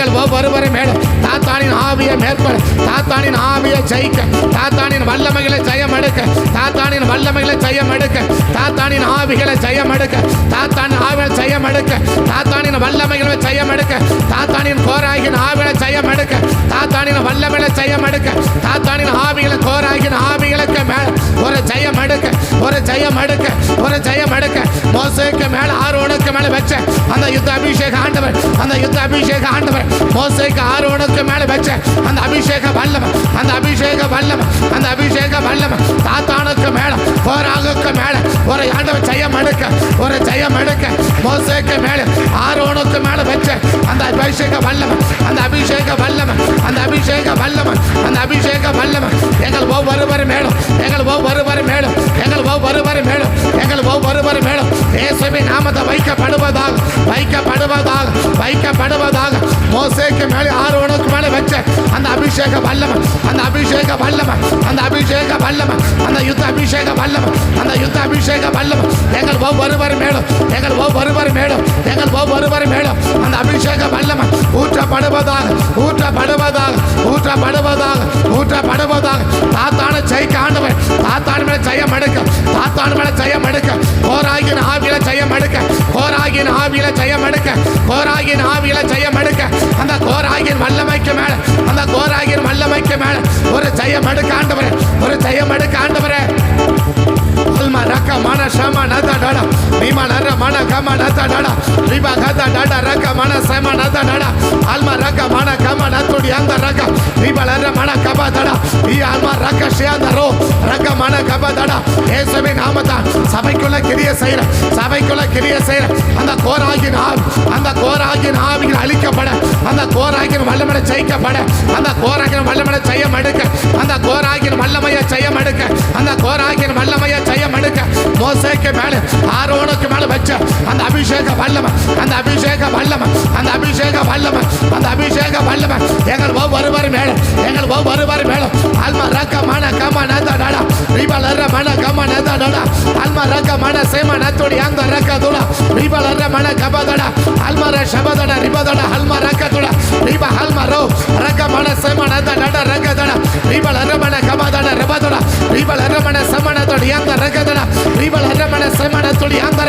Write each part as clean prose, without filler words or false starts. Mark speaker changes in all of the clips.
Speaker 1: எங்கள் ஒவ்வொருவரை மேலும் தாத்தானின் ஆவியை மேற்கொள்ள, தாத்தானின் ஆவியை ஜெயிக்க, தாத்தானின் வல்லமைகளை ஜெயம் எடுக்க, தாத்தானின் வல்லமைகளை ஜெயம் எடுக்க, தாத்தானின் ஆவிகளை ஜெயம் எடுக்க, தாத்தானின் ஆவிகளை ஜெயம் எடுக்க, தாத்தானின் வல்லமைகளை ஜெயம் எடுக்க, தாத்தானின் கோராகின் ஆவிகளை ஜெயம் எடுக்க, தாத்தானின் வல்லமைகளை ஜெயம் எடுக்க, தாத்தானின் ஆவிகளை கோராகின் ஆவிகளுக்கு மேல ஒரு ஜெயம் எடுக்க, ஒரு ஜெயம் எடுக்க, ஒரு ஜெயம் எடுக்க. மோசேக்கு மேல ஆரோனுக்கு மேல வச்ச அந்த யுத்த அபிஷேக ஆண்டவர், அந்த யுத்த அபிஷேக ஆண்டவர் மோசேக்கு ஆரோனுக்கு மேல வச்ச அந்த அபிஷேக வல்லமை, அந்த அபிஷேக வல்லமை, அந்த அபிஷேக வல்லமை தாத்தானுக்கு மேல கோராகுக்கு மேல ஒரு ஆண்டவர் ஜெயம் எடுக்க, ஒரு ஜெயம் எடுக்க. மோசேக்கு மேல ஆரோனுக்கு மேல வச்ச அந்த அபிஷேக வல்லமை, அந்த அபிஷேக வல்லமை, அந்த அபிஷேக வல்லமை, அந்த அபிஷேக வல்லமை எங்கள் ஒவ்வொருவர் மேலும், எங்கள் ஒவ்வொருவர் மேலும், எங்கள் ஒவ்வொருவர் மேலும், எங்கள் ஒவ்வொருவர் மேலும் இயேசுவின் நாமத்தை வைக்கப்படுவதாக, வைக்கப்படுவதாக, வைக்கப்படுவதாக. மோசேக்கு மேலே ஆரோனுக்கு மேலே வச்ச அந்த அபிஷேக வல்லமை, அந்த அபிஷேக வல்லமை, அந்த அபிஷேக வல்லமை, அந்த யுத்த அபிஷேக வல்லமை, அந்த யுத்த அபிஷேக வல்லமை எங்கள் ஒவ்வொருவர் மேலும், எங்கள் ஒவ்வொருவர் மேலும், எங்கள் ஒவ்வொருவர் மேலும் அந்த அபிஷேக வல்லமை ஊற்றப்படுவதாக, ஊற்றப்படுவதாக, ஊற்றப்படுவதாக, ஊற்றப்படுவதாக. தாத்தான ஜெயிக்க ஆண்டவர், தாத்தான மேல ஜெயம் எடுக்க, தாத்தான மேல ஜெயம் எடுக்க, கோராகின் ஆவியில ஜெயம் எடுக்க, கோராகின் ஆவியில ஜெயம் எடுக்க, கோராகின் ஆவியில ஜெயம் எடுக்க. அந்த கோராகின் வல்லமைக்கு மேல, அந்த கோராகின் வல்லமைக்கு மேல ஒரு ஜெயம் எடுக்க ஆண்டவரே, ஒரு ஜெயம் எடுக்க ஆண்டவரே. alma raka mana shama nata dada rima nara mana kama nata dada riba kata dada raka mana sama nata dada alma raka mana kama natudi anda raka riba nara mana kaba dada i alma raka shianda ro raka mana kaba dada இயேசுவின் நாமத்தால் சபைக்குள்ள கிரியை செய்யற, சபைக்குள்ள கிரியை செய்யற அந்த கோராகின் ஆவி, அந்த கோராகின் ஆவிகள் அழிக்கப்பட, அந்த கோராகின் வல்லமையை ஜெயிக்கப்பட, அந்த கோராகின் வல்லமையை ஜெயம் எடுக்க, அந்த கோராகின் வல்லமையை ஜெயம் எடுக்க, அந்த கோராகின் வல்லமையை ஜெயம் எடுக்க. மோசேக்கு மேல ஆரோனுக்கு மேல வச்ச அந்த அபிஷேக வல்லமை, அந்த அபிஷேக வல்லமை, அந்த அபிஷேக வல்லமை, அந்த அபிஷேக வல்லமை எங்கள் ஒவ்வொருவர் மேல, எங்கள் ஒவ்வொருவர் மேல ஆல்மா ரக்க மன கம நத டடா ரிபலர மன கம நத டடா ஆல்மா ரக்க மன சேம நத்தோடி அந்த ரக்க துடா ரிபலர மன கப டடா ஆல்மா ர ஷபதட ரிபதட ஆல்மா ரக்க துடா ரிப ஆல்மா ரோ ரக்க மன சேம நத டடா ரக்க டடா ரிபலர மன கப டடா ரிபதட ரிபலர மன சேம நத்தோடி அந்த ரக்க டடா ரிபலர மன சேம நத்தோடி அந்த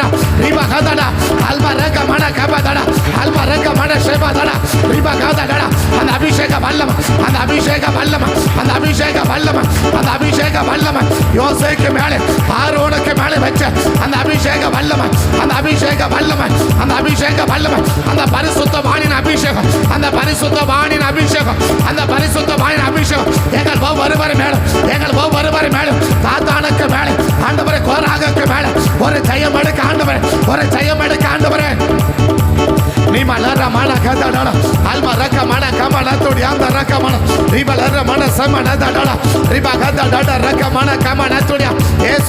Speaker 1: ரிப கதடா ஆல்மா ரக்க மன கப டடா ஆல்மா ரக்க மன சேம டடா ரிப கதடா அந்த அபிஷேக வல்லமை, அந்த அபிஷேக வல்லமை, அந்த அபிஷேக வல்லமை, அந்த அபிஷேக வல்லமை யோசேக்கு மேலே ஆரோனுக்கு மேலே வச்ச அந்த அபிஷேக வல்லமை, அந்த அபிஷேக வல்லமை, அந்த அபிஷேக வல்லமை, அந்த பரிசுத்த வாணின் அபிஷேகம், அந்த பரிசுத்த வாணின் அபிஷேகம், அந்த பரிசுத்த வாணின் அபிஷேகம் எங்கள் ஒவ்வொருவர் மேலும், எங்கள் ஒவ்வொருவர் மேலும் தாத்தானுக்கு மேலே ஆண்டவரை கோராகுக்கு மேலே ஒரு ஜெயம் எடுக்க ஆண்டவரே, ஒரு ஜெயம் எடுக்க ஆண்டவரே. Rima lara mana kata dada, alma raka mana kama natudi anda raka mana, riba lara mana sama nada dada, riba kata dada raka mana kama natudi. Yes.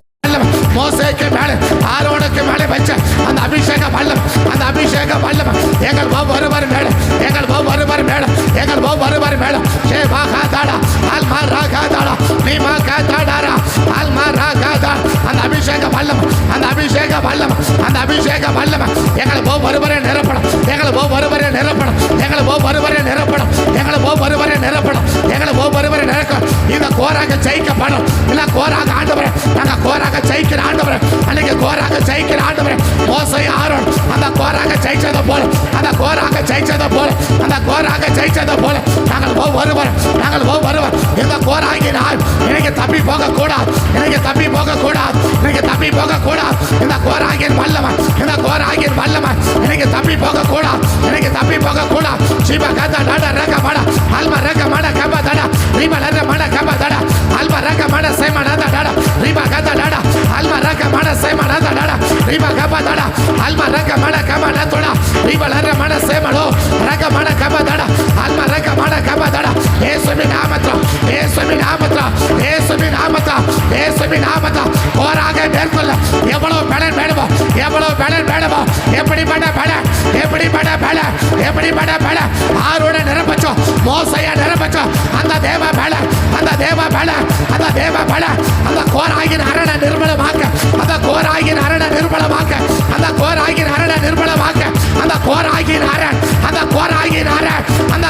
Speaker 1: மோசேக்கு மேலே ஆரோனுக்கு மேலே வச்ச அந்த அபிஷேக வல்லம், அந்த அபிஷேக வல்லம் எங்கள் ஒவ்வொருவர் மேலே, எங்கள் ஒவ்வொருவர் மேலே, எங்கள் ஒவ்வொருவர் மேலே சேவா காதாடா ஆல்மா ராகாதாடா நீமா காதாடாரா ஆல்மா ராகாதா அந்த அபிஷேக வல்லம், அந்த அபிஷேக வல்லம், அந்த அபிஷேக வல்லம் எங்கள் ஒவ்வொருவரை நிரப்பணும், எங்கள் ஒவ்வொருவரை நிரப்பணும், எங்கள் ஒவ்வொருவரை நிரப்பணும், எங்கள் ஒவ்வொருவரை நிரப்பணும், எங்கள் ஒவ்வொருவரை நிரப்பணும். இந்த கோராக ஜெயிக்கப்படும், இல்லை கோராக ஆண்டவரே நாங்கள் கோராக ஜெயிக்கிற ஆண்டவரே, அன்னைக்கு கோராக ஜெயிக்கிற ஆண்டவரே மோசே ஆரோன் அந்த கோராக ஜெயிச்சதை போல, அந்த கோராக ஜெயிச்சதை போல, அந்த கோராக ஜெயிச்சதை போல நாங்கள் ஒவ்வொருவர், நாங்கள் ஒவ்வொருவர் இந்த கோராகினால் எனக்கு தப்பி போக கூடாது, எனக்கு தப்பி போக கூடாது, எனக்கு தப்பி போக கூடாது. இந்த கோராகின் வல்லமை, இந்த கோராகின் வல்லமை எனக்கு தப்பி போக கூடாது, எனக்கு தப்பி போக கூடாது. சிவ கத டட ரக மட அல்ம ரக மட கப தட ரிப லர மட கப தட அல்ம ரக மட சேம நத டட ரிப கத டட அல்ம ரக மட சேம நத டட ரிப கப தட அல்ம ரக மட கப நதட ரிப லர மட சேம லோ ரக மட கப தட அல்ம ரக மட கப தட இயேசுவின் நாமத்தில், இயேசுவின் நாமத்தில், இயேசுவின் நாமத்தில், இயேசுவின் நாமத்தில் போராக மேற்கொள்ள எவ்வளவு பலன் வேணுமோ, எவ்வளவு பலன் வேணுமோ, எப்படிப்பட்ட பலன், எப்படிப்பட்ட பலன், எப்படிப்பட்ட பலன் ஆரோட நிரப்பச்சோம், மோசைய நிரப்பச்சோம் அந்த தேவ பலன், அந்த தேவ பலன், அந்த தேவ பலன் அந்த கோராகின் அரண நிர்மலமாக்க, அந்த கோராகின் அரண நிர்மலமாக்க, அந்த கோராகின் அரண நிர்மலமாக்க, அந்த கோராகின் அரண், அந்த கோராகின் அரண், அந்த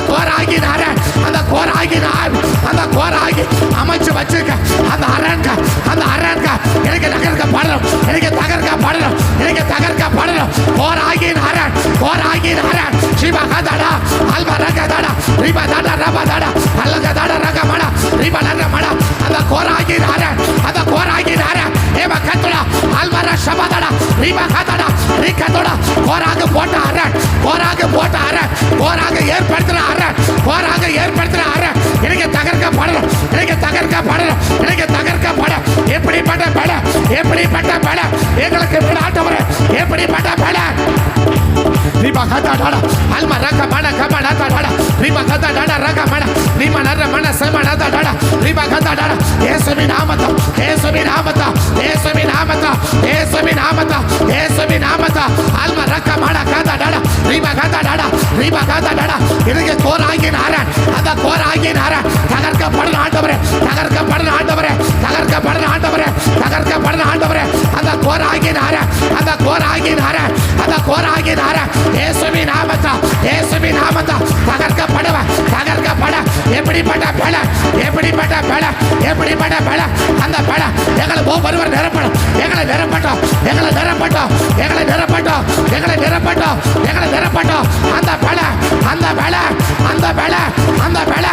Speaker 1: ரீபா தாடா ரபா தாடா அல்லக தாடா ரக மட ரீபா நர மட அந்த கோராகினார அந்த கோராகினார ஏமா கத்தடா அல்மர ஷபதடா ரீபா கத்தடா ரீகத்தடா கோராக போட்ட அர கோராக போட்ட அர கோராக ஏற்படுத்துற அர கோராக ஏற்படுத்துற அர எனக்கு தகர்க்கப்படணும் எனக்கு தகர்க்கப்படணும் எனக்கு தகர்க்கப்பட எப்படிப்பட்ட பல எப்படிப்பட்ட பல எங்களுக்கு விட ஆண்டவரே எப்படிப்பட்ட பல ரீபா கத்தடா அல்மர ரக மட கமட தடா ரீபா கத்தடா ரக மட ரீபா நர மட சமட தடா ரீபா கத்தடா இயேசுவின் நாமத்தில் இயேசுவின் நாமத்தில் இயேசுவின் நாமத்தில் இயேசுவின் நாமத்தில் இயேசுவின் நாமத்தில் அல்மர ரக மட கத்தடா ரீபா கத்தடா ரீபா கத்தடா எனக்கு கோராகினார அந்த கோராகினார தகர்க்கப்படணும் ஆண்டவரே தகர்க்கப்படணும் ஆண்டவரே தகர்க்கப்படணும் ஆண்டவரே தகர்க்கப்படணும் ஆண்டவரே அந்த கோராகினார அந்த கோராகினார அந்த கோராகினார இயேசுவின் நாமத்தில் இயேசுவின் நாமத்தில் தகர்க்கப்படுவ தகர்க்கப்பட எப்படிப்பட்ட பல எப்படிப்பட்ட பல எப்படிப்பட்ட பல அந்த பல எங்களை ஒவ்வொருவர் நிரப்படும் எங்களை நிரப்பட்டோம் எங்களை நிரப்பட்டோம் எங்களை நிரப்பட்டோம் எங்களை நிரப்பட்டோம் எங்களை நிரப்பட்டோம் அந்த பல அந்த பல அந்த பல அந்த பல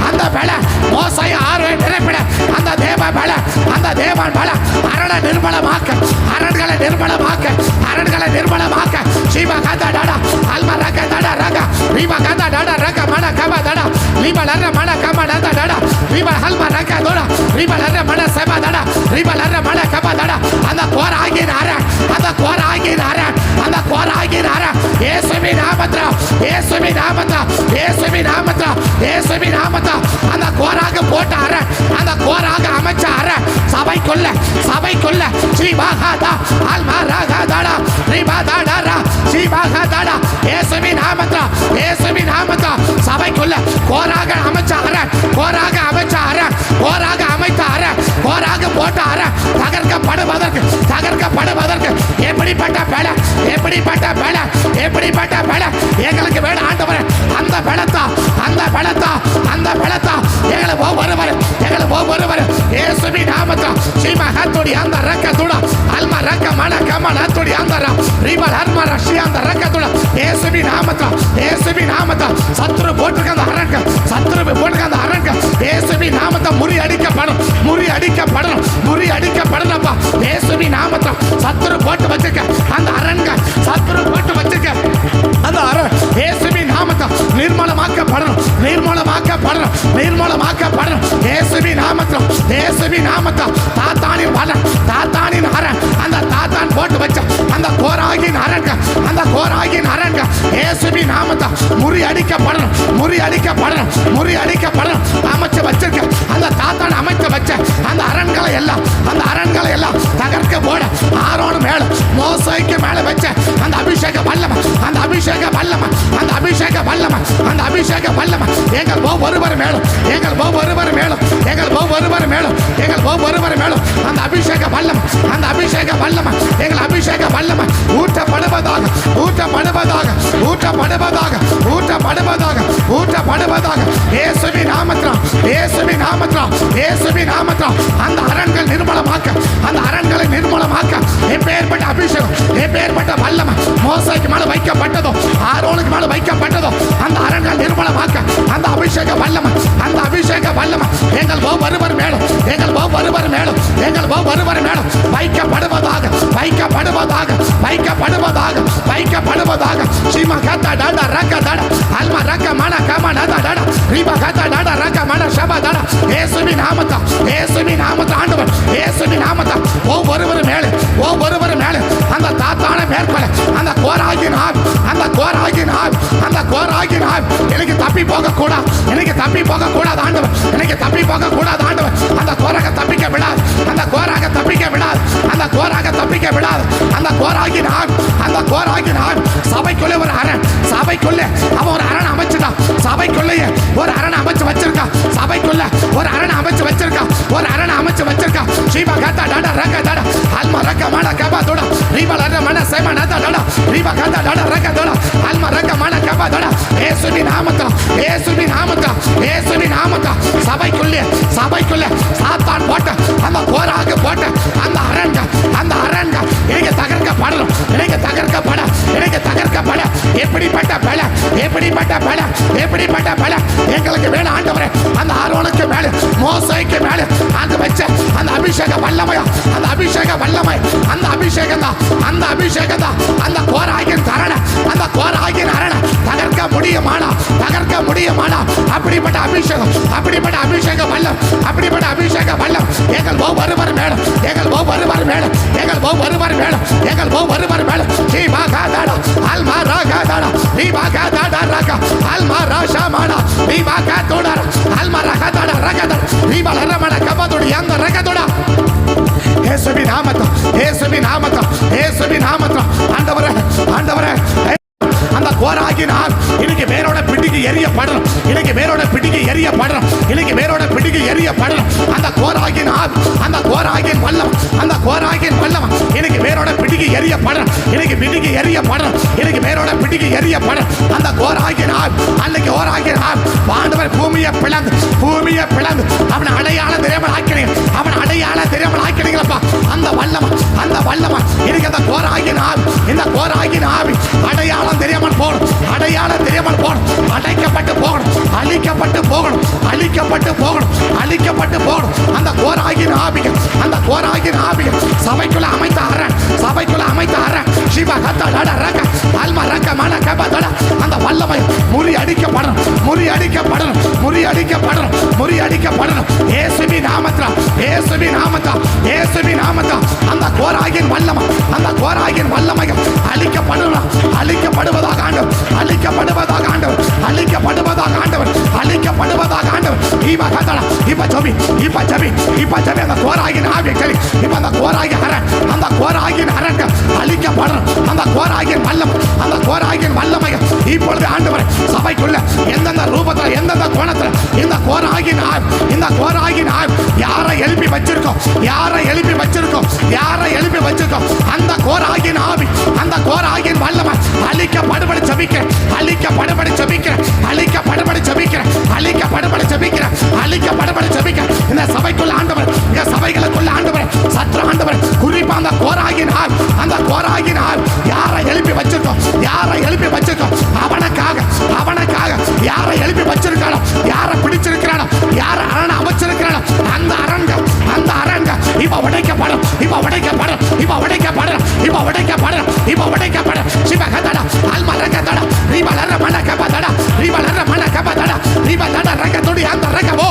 Speaker 1: அந்த பல மோசை ஆர்வை நிரப்பிட அந்த தேவ பல அந்த தேவன் பல அரணை நிர்மலமாக்க அரண்களை நிர்மலமாக்க அரண்களை நிர்மலமாக்க சிவ கதா டாடா அல்மா ரக டாடா ரக ரீபா கதா டாடா ரக மன கபா டாடா ரீபா லர மன கபா டாடா டாடா ரீபா அல்மா ரக தோடா ரீபா லர மன சபா டாடா ரீபா லர மன கபா டாடா அந்த கோர ஆகினார அந்த கோர ஆகினார அந்த கோர ஆகினார இயேசுவின் நாமத்தில் இயேசுவின் நாமத்தில் இயேசுவின் நாமத்தில் இயேசுவின் நாமத்தில் அந்த கோராக போட்டார அந்த கோராக அமைச்சார சபைக்குள்ள சபைக்குள்ள ஸ்ரீபாகாதா அல்மாராகாதாடா ஸ்ரீபாதாடா ஸ்ரீபாகாதாடா இயேசுவின் நாமத்தில் இயேசுவின் நாமத்தில் சபைக்குள்ள கோராக அமைச்சார கோராக அமைச்சார கோராக அமைத்தார கோராக போட்டார தகர்க்கப்படுவதற்கு தகர்க்கப்படுவதற்கு எப்படிப்பட்ட பல எப்படிப்பட்ட பல எப்படிப்பட்ட பல எங்களுக்கு வேணும் ஆண்டவரே அந்த பலத்தா அந்த பலத்தா அந்த பலத்தா எங்களை ஒவ்வொருவர் எங்களை ஒவ்வொருவர் இயேசுவின் நாமத்தில் ஸ்ரீமகத்துடி அந்த ரக்கத்துட அல்மா ரக்க மன கமனத்துடி அந்த ரீபா ஹர்மா ரஷி அந்த ரக்கத்துட இயேசுவின் நாமத்தில் இயேசுவின் நாமத்தில் சத்துரு போட்டுக்க அந்த அரண்கள் சத்துரு போட்டுக்க அந்த அரண்கள் இயேசுவின் நாமத்தில் முறியடிக்கப்படும் முறியடிக்கப்படணும் முறியடிக்கப்படணும்ப்பா இயேசுவின் நாமத்தில் சத்துரு போட்டு வச்சிருக்க அந்த அரண்கள் சத்துரு போட்டு வச்சிருக்க அந்த அரண் இயேசுவின் நாமத்தில் நிர்மலமாக்கப்படணும் நிர்மலமாக்கப்படணும் நிர்மலமாக்கப்படணும் இயேசுவின் நாமத்தில் இயேசுவின் நாமத்தில் தாத்தானின் வளன் தாத்தானின் அரண் அந்த தாத்தான் போட்டு வச்ச அந்த கோராகின் அரண்கள் அந்த கோராகின் அரண்கள் இயேசுவின் நாமத்தில் முறியடிக்கப்படணும் முறியடிக்கப்படணும் முறியடிக்கப்படணும் அமைச்சு வச்சிருக்க அந்த தாத்தான் அமைத்து வச்ச அந்த அரண்களை எல்லாம் அந்த அரண்களை எல்லாம் தகர்க்க போட ஆரோன் மேல மோசைக்கு மேல வச்ச அந்த அபிஷேக வல்லம அந்த அபிஷேக வல்லம அந்த அபிஷேக வல்லம அந்த அபிஷேக வல்லம எங்கள் ஒவ்வொருவர் மேலும் எங்கள் ஒவ்வொருவர் மேலும் எங்கள் ஒவ்வொருவர் மேலும் எங்கள் ஒவ்வொருவர் மேலும் அந்த அபிஷேக வல்லம அந்த அபிஷேக வல்லம எங்கள் அபிஷேக வல்லம ஊற்றப்படுவதாக ஊற்றப்படுவதாக ஊற்றப்படுவதாக ஊற்றப்படுவதாக ஊற்றப்படுவதாக இயேசுவின் நாமத்தில் இயேசுவின் நாமத்தில் இயேசுவின் நாமத்தில் அந்த அரண்கள் நிர்மலமாக்க அந்த அரண்களை நிர்மலமாக்க எப்பேற்பட்ட அபிஷேகம் எப்பேற்பட்ட வல்லம மோசைக்கு மேல வைக்கப்பட்டதோ ஆரோனுக்கு மேல வைக்கப்பட்டதோ அந்த அரண்கள் நிர்மலமாக்க அந்த அபிஷேக வல்லம அந்த அபிஷேக வல்லம எங்கள் ஒவ்வொருவர் மேலும் எங்கள் ஒவ்வொருவர் மேலும் எங்கள் ஒவ்வொருவர் மேலும் வைக்கப்படுவதாக வைக்கப்படுவதாக வைக்கப்படுவதாக வைக்கப்படுவதாக ஸ்ரீமா கத்தா டாடா ரக்க டாடா அல்மா ரக்க மன கம டாடா டாடா ரீபா கத்தா டாடா ரக்க மன ஷபா டாடா இயேசுவின் நாமத்தில் இயேசுவின் நாமத்தில் ஆண்டவர் இயேசுவின் நாமத்தில் ஒவ்வொருவர் மேலே ஒவ்வொருவர் மேலே அந்த தாத்தான மேற்கொள்ள அந்த கோராகின் ஆவி அந்த கோராகின் ஆவி அந்த கோராகின் ஆவி எனக்கு தப்பி போக கூடாது எனக்கு தப்பி போக கூடாது ஆண்டவர் எனக்கு தப்பி போக கூடாது ஆண்டவர் அந்த கோராக தப்பிக்க விடாது அந்த கோராக தப்பிக்க விடாது அந்த கோராக தப்பிக்க விடாது அந்த கோராகின் ஆவி அந்த கோராகின் ஆவி சபைக்குள்ளே ஒரு அரண் சபைக்குள்ளே அவன் ஒரு அரண் அமைச்சுட்டான் சபைக்குள்ளேயே ஒரு அரண் அமைச்சு வச்சிருக்கான் சபைக்குள்ள ஒரு அரண் அமைச்சு வச்சிருக்கான் ஒரு அரண் அமைச்சு வச்சிருக்கான் ஸ்ரீபா கத்தா டாடா ரக்க டாடா அல்மா ரக்க மன கபா தோடா ரீபா லர மன சேமா நாதா டாடா ரீபா கத்தா டாடா ரக்க தோடா அல்மா ரக்க மன கபா தோடா இயேசுவின் நாமத்தில் இயேசுவின் நாமத்தில், இயேசுவின் நாமத்தில் சபைக்குள்ளே சாத்தான் போட்ட அந்த கோராக போட்ட அந்த அரண்கள் எனக்கு தகர்க்கப்படணும், எனக்கு தகர்க்கப்பட எப்படிப்பட்ட பலம் எங்களுக்கு வேணும் ஆண்டவரே. அந்த ஆரோனுக்கு மேல மோசேக்கு மேல அங்க வச்ச அந்த அபிஷேக வல்லமை, அந்த அபிஷேகம் தான் அந்த கோராகின் தரண, அந்த கோராகின் அரண தகர்க்க முடியுமானா அப்படிப்பட்ட அபிஷேக வல்லம் எங்கள் ஒவ்வொருவர் மேலும் தீபாகாதாடா அல்மாராகாதாடா தீபாகாதாடா ரகா அல்மாராஷாமானா தீபாகாதோடா அல்மாராகாதாடா ரகதா தீபாலரமன கபதோடி அந்த ரகதோடா இயேசுவின் நாமத்தில் ஆண்டவரே அந்த கோராகினால் இன்னைக்கு வேரோட பிடிக்கு எரியப்படணும், அந்த கோராகின் வல்லம் இன்னைக்கு வேரோட பிடிக்கு எரியப்படணும், அந்த கோராகினால் அன்னைக்கு கோராகினால் ஆண்டவர் பூமியை பிளந்து அவன் அடையாள திரைமல் ஆக்கினீங்களப்பா. அந்த வல்லமா இன்னைக்கு அந்த கோராகின் ஆவி அடையாளம் தெரியாமல் போகணும், அழிக்கப்பட்டு போகணும். அந்த கோராகின் ஆவிகள் சபைக்குள்ள அமைத்த அரண் சிவகத்தட ரக அல்ம ரக மன கபதட அந்த வல்லமை முறியடிக்கப்படணும். இயேசுவின் நாமத்தில் அந்த கோராகின் வல்லமை அழிக்கப்படுவதாக ஆண்டவர். இப்ப ஜபி அந்த கோராகின் ஆவியை சரி. இப்ப அந்த கோராகின் அரண்கள் அழிக்கப்படணும். அந்த கோராகின் வல்லமை இப்பொழுது ஆண்டவர் சபைக்குள்ள எந்தெந்த ரூபத்தில் எந்தெந்த கோணத்தில் இந்த கோராகின் ஆவி யாரை எழுப்பி வச்சிருக்கோம் அந்த கோராகின் ஆவி அந்த கோராகின் வல்லமை அழிக்கப்படுபடி ஜபிக்கிறேன். இந்த சபைக்குள்ள ஆண்டவர், இந்த சபைகளுக்குள்ள ஆண்டவர் சற்று ஆண்டவர் குறிப்பா அந்த கோராகின் ஆவி யாரை எழுப்பி வச்சிருக்கோம் அவனுக்காக யாரை எழுப்பி வச்சிருக்கானோ, யாரை பிடிச்சிருக்கிறானோ, யாரை அரண அமைச்சிருக்கிறானோ அந்த அரண்கள் இப்ப உடைக்கப்படும். சிவகதடா அல்மரகதடா ரிபலர மனகபதடா ரிபலர ரகதோடி அந்த ரகவோ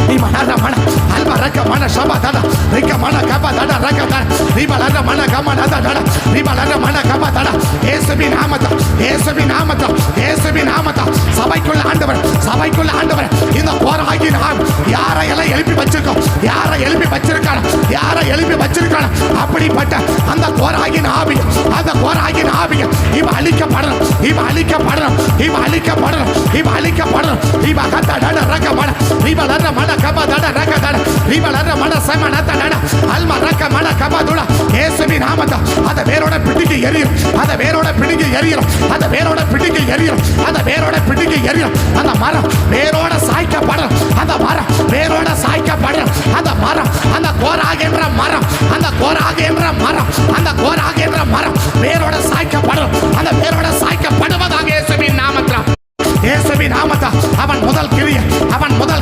Speaker 1: ரிபலர மன அல்மரக மன சபதடா ரிகமன கபதடா ரகதடா ரிபலர மன கமனதடா ரிபலர மன கபதடா இயேசுவின் நாமத்தில் சபைக்குள்ள ஆண்டவர் இந்த கோராகின் ஆவி யாரை எழுப்பி வச்சிருக்கானோ அப்படிப்பட்ட அந்த கோராகின் ஆவி இவ அழிக்கப்படணும். இயேசுவின் நாமத்தில் அந்த வேரோட பிடிக்கு எரியும். அந்த மரம் வேரோட சாய்க்கப்படணும். அந்த மரம் அந்த கோராகின்ற மரம் வேரோட சாய்க்கப்படணும். அந்த வேரோட சாய்க்கப்படுவதாக இயேசுவின் நாமத்தில் அவன் முதல்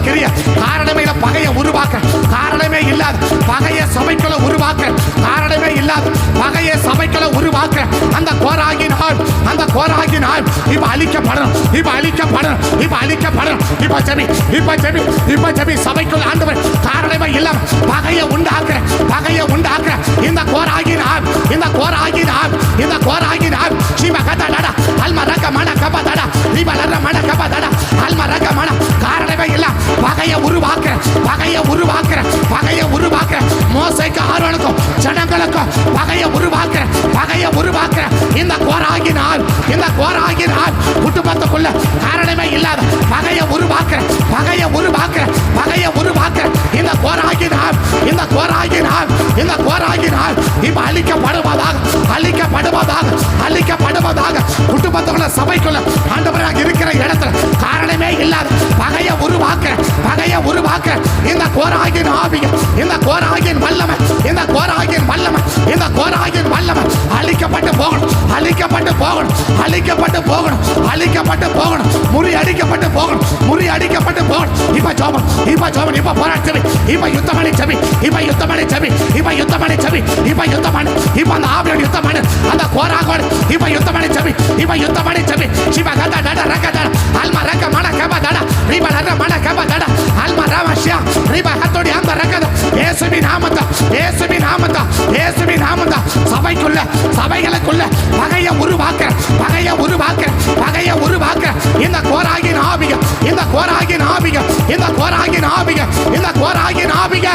Speaker 1: கிரிய காரணமே இல்ல பகையை உருவாக்க, காரணமே இல்லாத பகையை சபைக்குள்ள உருவாக்க, காரணமே இல்லாத பகையை சபைக்குள்ள உருவாக்க அந்த கோராகின் ஆவி இப்ப அழிக்கப்படணும். இப்ப ஜெபி சபைக்குள்ள ஆண்டவர் காரணமே இல்லாம பகையை உண்டாக்குற இந்த கோராகின் ஆவி சிவகதடா அல்மரக மன கபதடா ரிபலர மன கபதடா அல்மரக மன காரணமே இல்ல பகையை உருவாக்குற மோசேக்கு ஆரோனுக்கும் ஜனங்களுக்கும் பகையை உருவாக்குற இந்த கோராகின் ஆவி குடும்பத்துக்குள்ள காரணமே இல்லாத பகையை உருவாக்குற இந்த கோராகின் ஆவி இப்ப அழிக்கப்படுவதாக குடும்பத்துக்குள்ள சபைக்குள்ள ஆண்டவராக இருக்கிற இடத்துல உருவாக்குற இந்த கோராகின் ஆவிய, இந்த கோராகின் வல்லமை, இந்த கோராகின் வல்லமை, இந்த கோராகின் வல்லமை அழிக்கப்பட்டு போகணும், அழிக்கப்பட்டு போகணும், அழிக்கப்பட்டு போகணும், அழிக்கப்பட்டு போகணும், முறியடிக்கப்பட்டு போகணும், முறியடிக்கப்பட்டு போகணும். இப்ப ஜோபம், இப்ப ஜோபம், இப்ப போராட்சி, இப்ப யுத்தமணி செவி, இப்ப யுத்தமணி செவி, இப்ப யுத்தமணி செவி, இப்ப யுத்தமணி, இப்ப அந்த ஆவியோட யுத்தமணி, அந்த கோராகோடு இப்ப யுத்தமணி செவி, இப்ப யுத்தமணி செவி, சிவ கத டட ரக டட அல்மா ரக மன கப டட ரிப ரக மன கப டட அல்மா ராமஷ்யா ரிப ஹத்தோடி அந்த ரகத இயேசுவின் நாமத்தை, இயேசுவின் நாமத்தை, இயேசுவின் நாமத்தை சபைக்குள்ள, சபைகளுக்குள்ள பகையை உருவாக்குற, பகையை உருவாக்குற, பகையை உருவாக்குற இந்த கோராகின் ஆவிய, இந்த கோராகின் ஆவிய, இந்த கோராகின் ஆவிய, இந்த கோராகின் ஆவிய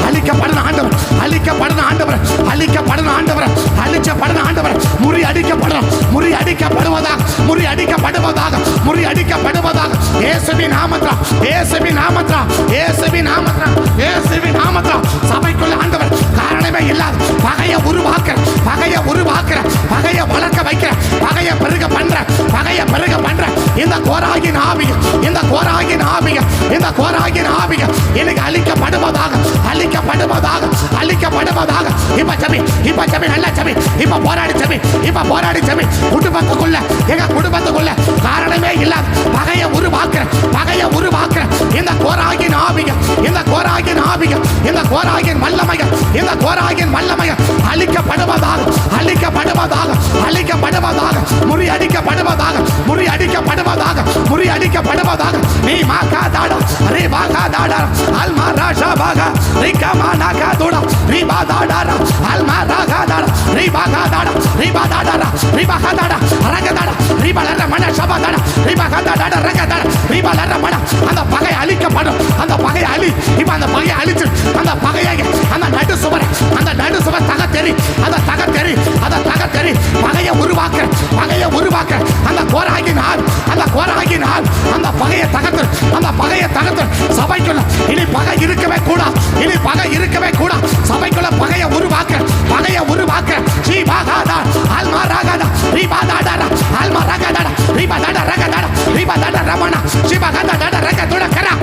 Speaker 1: அழிக்கப்படுன ஆண்டவர், அழிக்கப்படுன ஆண்டவர், அழிக்கப்படுன ஆண்டவர், அழிக்கப்படுன ஆண்டவர் முறியடிக்கப்படும், முறியடிக்கப்படுவதாக, முறியடிக்கப்படுவதாக, முறியடிக்கப்படுவதாக இயேசுவின் நாமத்தில், இயேசுவின் நாமத்தில், இயேசுவின் நாமத்தில், இயேசுவின் நாமத்தில் சபைக்குள்ள ஆண்டவர் காரணமே இல்லாத பகையை உருவாக்குற, பகையை உருவாக்குற, பகையை வளர்க்க வைக்கிற, பகையை பெருக பண்ற, பகையை பெருக பண்ற இந்த கோராகின் ஆவிய, இந்த கோராகின் ஆவிய, இந்த கோராகின் ஆவிய எனக்கு அழிக்கப்படுவதாக, அழிக்கப்படுவதாக, அழிக்கப்படுவதாக. இப்ப சபை, இப்ப சபை, நல்ல சபை, இப்ப போராடி சபை, இப்ப போராடி சபை குடும்பத்துக்குள்ள, எங்க குடும்பத்துக்குள்ள காரணமே இல்லாத பகையை உருவாக்குற, பகையை உருவாக்குற இந்த கோராகின் ஆவிய, இந்த கோராகின் ஆவிய, இந்த கோராகின் வல்லமைய, இந்த கோராகின் வல்லமைய அழிக்கப்படுவதாக, அழிக்கப்படுவதாக, அழிக்கப்படுவதாக, முறியடிக்கப்படுவதாக, முறியடிக்கப்படுவதாக, முறியடிக்கப்படுவதாக. நீ மாகாதாடா ரே பாகாதாடா அல்மா ராஷா பாகா ரிகமானா காதுடா ரே பாதாடா அல்மா ராகாதாடா ரே பாகாதாடா ரே பாதாடா ரே பாகாதாடா ரகதாடா ரே பலர மன சபாதாடா ரே பாகாதாடா ரகதாடா ரே பலர மன அந்த பகை அழிக்கப்படும், அந்த பகை அழி, இப்ப அந்த பகை அழிச்சு அந்த பகையை, அந்த நடு சுவர், அந்த நடு சுவர் தகத்தெறி, அந்த தகத்தெறி, அந்த தகத்தெறி பகையை உருவாக்குற, பகையை உருவாக்குற அந்த கோராகின் ஆள், அந்த கோராகின் ஆள் அந்த பகையை தகத்து, அந்த பகையை தகத்து சபைக்குள்ள இனி பகை இருக்கவே கூடாது, இனி பகை இருக்கவே கூடாது சபைக்குள்ள பகையை உருவாக்குற, பகையை உருவாக்குற ஸ்ரீபாகாதா ஆல்மா ராகாதா ரீபாதாடா ஆல்மா ராகாதா ரீபாதாடா ரகதாடா ரீபாதாடா ரமணா ஸ்ரீபாகாதா ரகதுட கரா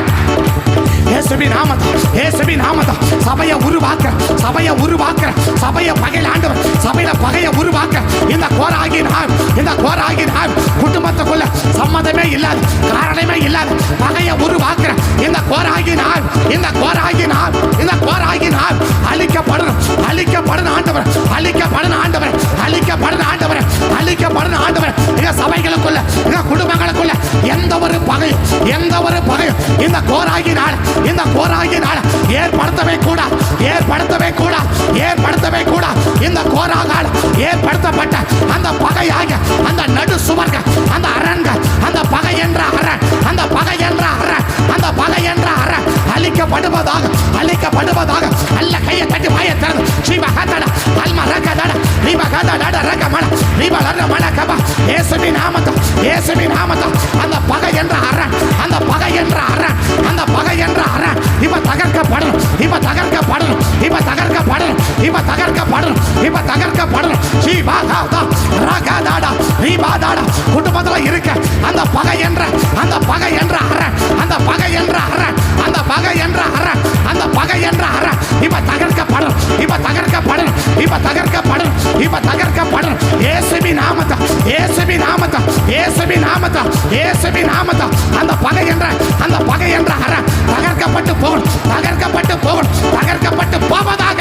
Speaker 1: இயேசுவின் நாமத்தில், இயேசுவின் நாமத்தில் சபையை உருவாக்குற, சபையை உருவாக்குற, சபையை பகையில் ஆண்டவர், சபையில பகையை உருவாக்குற இந்த கோராகின் ஆள், இந்த கோராகின் ஆள் குடும்பத்துக்குள்ள சம்மதமே இல்லாத, காரணமே இல்லாத பகையை உருவாக்குற இந்த கோராகின் ஆள், இந்த கோராகின் ஆள், இந்த கோராகின் ஆள் அழிக்கப்படணும், அழிக்கப்படணும் ஆண்டவர், அழிக்கப்படணும் ஆண்டவர், அழிக்கப்படணும் ஆண்டவர், அழிக்கப்படணும் ஆண்டவர். இந்த சபைகளுக்குள்ள, இந்த குடும்பங்களுக்குள்ள எந்த ஒரு பகையும், எந்த ஒரு பகையும் இந்த கோராகின் ஆள், இந்த கோராகின் ஆள் ஏற்படுத்தவே கூடாது, ஏற்படுத்தவே கூடாது, ஏற்படுத்தவே கூடாது. இந்த கோராகால் ஏற்படுத்தப்பட்ட அந்த பகையாக அந்த நடு சுவர்கள், அந்த அரண்கள், அந்த பகை என்ற அரண், அந்த பகை என்ற அரண், அந்த பகை என்ற அரண் அழிக்கப்படுவதாக, அழிக்கப்படுவதாக. அல்ல கையை தட்டி வாயை திறந்து ஸ்ரீமகதட அல்மா ரகதட ரீமகதட ரகமன ரீமலர மனகப இயேசுவின் நாமத்தில், இயேசுவின் நாமத்தில் அந்த பகை என்ற அரண், அந்த பகை என்ற அரண், அந்த பகை என்ற அரண் இப்ப தகர்க்கப்படணும், இப்ப தகர்க்கப்படணும், இப்ப தகர்க்கப்படணும், இப்ப தகர்க்கப்படணும், இப்ப தகர்க்கப்படணும். ஸ்ரீபாகாதா ரகதட ரீபாதட குடும்பத்துல இருக்க அந்த பகை என்ற, அந்த பகை என்ற அரண், அந்த பகை என்ற அரண், அந்த பகை என்ற அரண், அந்த பகை என்ற அரண் இப்ப தகர்க்கப்படணும், இப்ப தகர்க்கப்படணும், இப்ப தகர்க்கப்படணும், இப்ப தகர்க்கப்படணும். இயேசுவின் நாமத்தில், இயேசுவின் நாமத்தில், இயேசுவின் நாமத்தில், இயேசுவின் நாமத்தில் அந்த பகை என்ற, அந்த பகை என்ற அரண் தகர்க்கப்பட்டு போகணும், தகர்க்கப்பட்டு போகணும், தகர்க்கப்பட்டு போவதாக.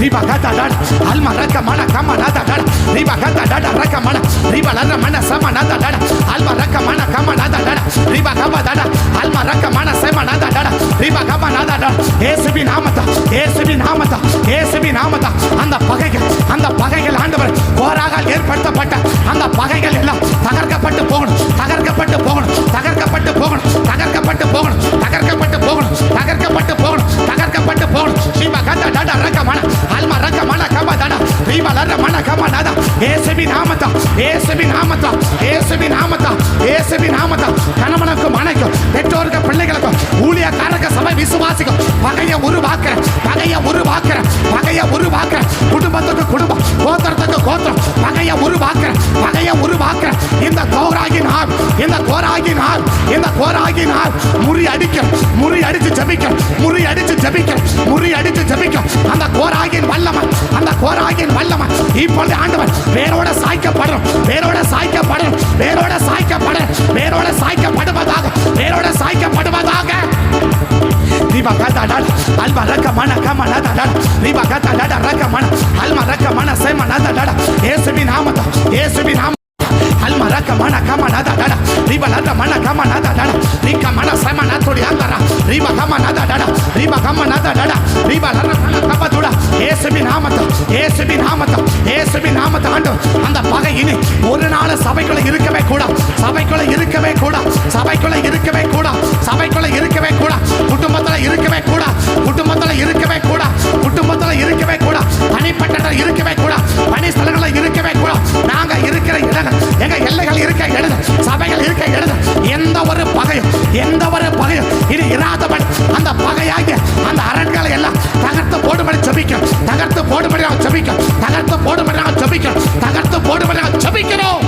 Speaker 1: Riba gata dada, alma raka mana kama nada dada. Riba gata dada raka mana, riba lara mana sama nada dada. Alma raka mana kama nada dada. Riba kama dada, alma raka mana sama nada dada. Riba kama nada dada. இயேசுவின் நாமத்தில், இயேசுவின் நாமத்தில், இயேசுவின் நாமத்தில் அந்த பகைகள், அந்த பகைகள் ஆண்டவர் கோராகால் ஏற்படுத்தப்பட்ட அந்த பகைகள் எல்லாம் தகர்க்கப்பட்டு போகணும், தகர்க்கப்பட்டு போகணும், தகர்க்கப்பட்டு போகணும், தகர்க்கப்பட்டு போகணும், தகர்க்கப்பட்டு போகணும், தகர்க்கப்பட்டு போகணும், தகர்க்கப்பட்டு போகணும். ஸ்ரீமா கந்த டட ரகமான அல்மா ரகமான கம டட ரீமா லர மன கம டட இயேசுவின் நாமத்தில், இயேசுவின் நாமத்தில், இயேசுவின் நாமத்தில், இயேசுவின் நாமத்தில் கணவனுக்கும் மனைவிக்கும் பெற்றோருக்கு பிள்ளைகளுக்கும் ஊழியக்காரருக்கு சபை விசுவாசிக்கும் பகையை உருவாக்குற, பகையை உருவாக்குற, பகையை உருவாக்குற குடும்பத்துக்கு குடும்பம், கோத்திரத்துக்கு கோத்திரம் பகையை உருவாக்குற, பகையை உருவாக்குற இந்த கோராகின் ஆவி, இந்த கோராகின் ஆவி, இந்த கோராகின் ஆவி முறியடிச்சு ஜெபிக்க, முறியடிச்சு ஜெபிக்க, முறியடிச்சு ஜெபிக்க. அந்த கோராகின் வல்லமை, அந்த கோராகின் வல்லமை இப்பொழுது ஆண்டவர் வேரோட சாய்க்கப்படும், வேரோட சாய்க்கப்படும், வேரோட சாய்க்கப்படும், வேரோட சாய்க்கப்படுவதாக, வேரோட சாய்க்கப்படுவதாக. Ribakata alba rakamana kamana dada ribakata dada rakamana alma rakamana semana dada Yesu binamata, Yesu binamata alma rakamana kamana dada ribalata mana kamana dada rikamana semana todiandara ribakamana dada ribakamana dada ribalata mana kapaduda Yesu binamata, Yesu binamata, Yesu binamata ஆண்டவர் அந்த பகை இனி ஒரு நாள் சபைக்குள்ள இருக்கவே கூடாது, சபைக்குள்ள இருக்கவே கூடாது, சபைக்குள்ள இருக்கவே கூடாது, சபைக்குள்ள இருக்கவே கூடாது, குடும்பத்துல இருக்கவே கூடாது, குடும்பத்துல இருக்கவே கூடாது, குடும்பத்துல இருக்கவே கூடாது, தனிப்பட்ட இருக்கவே கூடாது, பணி ஸ்தலங்கள்ல இருக்கவே கூடாது. நாங்க இருக்கிற இடங்கள், எங்க எல்லைகள் இருக்க இடங்கள், சபைகள் இருக்க இடங்கள், எந்த ஒரு பகையும், எந்த ஒரு பகையும் இது இராதபடி அந்த பகையாகிய அந்த அரண்களை எல்லாம் தகர்த்து போடும்படி ஜெபிக்கிறோம், தகர்த்து போடும்படி நாம் ஜெபிக்கிறோம், தகர்த்து போடும்படி நாம் ஜெபிக்கிறோம், தகர்த்து போடும்படி நாம் ஜெபிக்கிறோம்.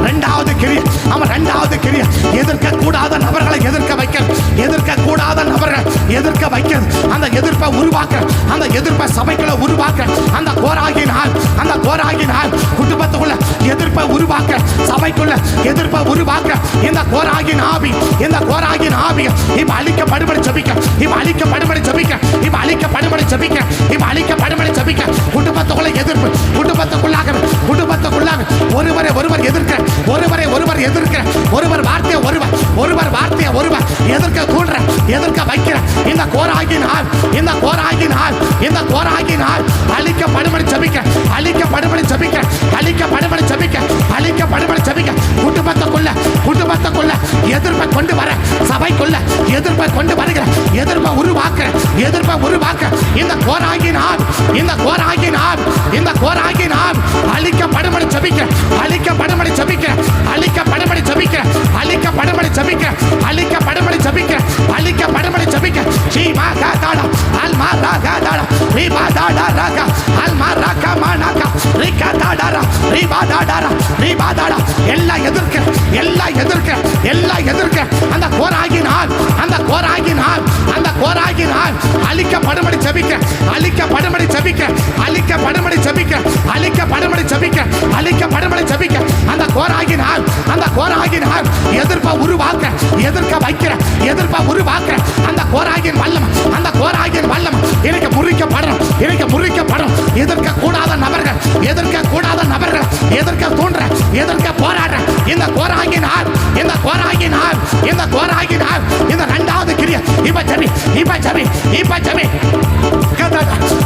Speaker 1: இரண்டாவது கிரியை, அவன் இரண்டாவது கிரியை எதிர்க்க கூடாத நபர்களை எதிர்க்க வைக்கிறது, எதிர்க்க கூடாத நபர்களை எதிர்க்க வைக்கிறது, அந்த எதிர்ப்பை உருவாக்குற, அந்த எதிர்ப்பை சபைக்குள்ள உருவாக்குற, அந்த கோராகினால், அந்த கோராகினால் குடும்பத்துக்குள்ள எதிர்ப்பை உருவாக்குற, சபைக்குள்ள எதிர்ப்பை உருவாக்குற இந்த கோராகின் ஆவி, இந்த கோராகின் ஆவி இப்ப அழிக்கப்படும்படி ஜெபிக்க, இப்ப அழிக்கப்படும்படி ஜெபிக்க, இப்ப அழிக்கப்படும்படி ஜெபிக்க, இப்ப அழிக்கப்படும்படி ஜெபிக்க. குடும்பத்துக்குள்ள எதிர்ப்பு, குடும்பத்துக்குள்ளாக, குடும்பத்துக்குள்ளாக ஒருவரை ஒருவர் எதிர்க்கிற, ஒருவரை ஒருவர் எதிர்க்கிற, ஒருவர் வார்த்தையை ஒருவர், ஒருவர் வார்த்தையை ஒருவர் எதிர்க்க தூண்டுற, எதிர்க்க வைக்கிற இந்த கோராகின் ஆள், இந்த கோராகின் ஆள், இந்த கோராகின் ஆள் அழிக்கப்படும்படி ஜெபிக்க, அழிக்கப்படும்படி ஜெபிக்க, அழிக்கப்படும்படி ஜெபிக்க, அழிக்கப்படும்படி ஜெபிக்க. குடும்பத்துக்குள்ள, குடும்பத்துக்குள்ள எதிர்ப்பை கொண்டு வர, சபைக்குள்ள எதிர்ப்பை கொண்டு வருகிற, எதிர்ப்பை உருவாக்குற, எதிர்ப்பை உருவாக்க இந்த கோராகின் ஆள், இந்த கோராகின் ஆள், இந்த கோராகின் ஆள் அழிக்கப்படும்படி ஜெபிக்க, அழிக்கப்படும்படி ஜெபிக்க, அழிக்கப்படும்படி ஜெபிக்க, அழிக்கப்படும்படி ஜெபிக்க, அழிக்கப்படும்படி ஜெபிக்க, அழிக்கப்படும்படி ஜெபிக்க. சீமா காதாடா அல்மா ராகாடாடா ரீபா தாடா ராகா அல்மா ராகா மானாகா ரீகா தாடாரா ரீபா தாடாரா ரீபா தாடா எல்லாம் எதிர்க்க, எல்லாம் எதிர்க்க, எல்லாம் எதிர்க்க. அந்த கோராகின் ஆள், அந்த கோராகின் ஆள், அந்த கோராகின் ஆள் அழிக்கப்படும்படி ஜெபிக்க, அழிக்கப்படும்படி ஜெபிக்க, அழிக்கப்படும்படி ஜெபிக்க, அழிக்கப்படும்படி ஜெபிக்க, அழிக்கப்படும்படி ஜெபிக்க. அந்த கோராகின் ஆள், அந்த கோராகின் ஆள் எதிர்ப்பை உருவாக்க, எதிர்க்க வைக்கிற, எதிர்ப்பை உருவாக்க அந்த கோராகின் வல்லம், அந்த கோராகின் வல்லம் எனக்கு முறிக்கப்படும், எனக்கு முறிக்கப்படும். எதிர்க்க கூடாத நபர்கள், எதிர்க்க கூடாத நபர்கள் எதிர்க்க தூண்டுற, எதிர்க்க போராடுற இந்த கோராகின் ஆள், இந்த கோராகின் ஆள், இந்த கோராகின் ஆள் இந்த இரண்டாவது கிரியை இப்ப ஜெபி, இப்ப ஜெபி, இப்ப ஜெபி.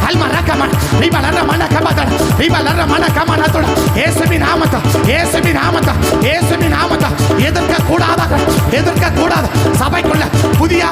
Speaker 1: அல்மா ரக்கமன் ரிபலர மன கபதட ரிபலர மன கமனதட இயேசுவின் நாமத்தில், இயேசுவின் நாமத்தில், இயேசுவின் நாமத்தில் எதிர்க்க கூடாத, எதிர்க்க கூடாத சபைக்குள்ள புதிய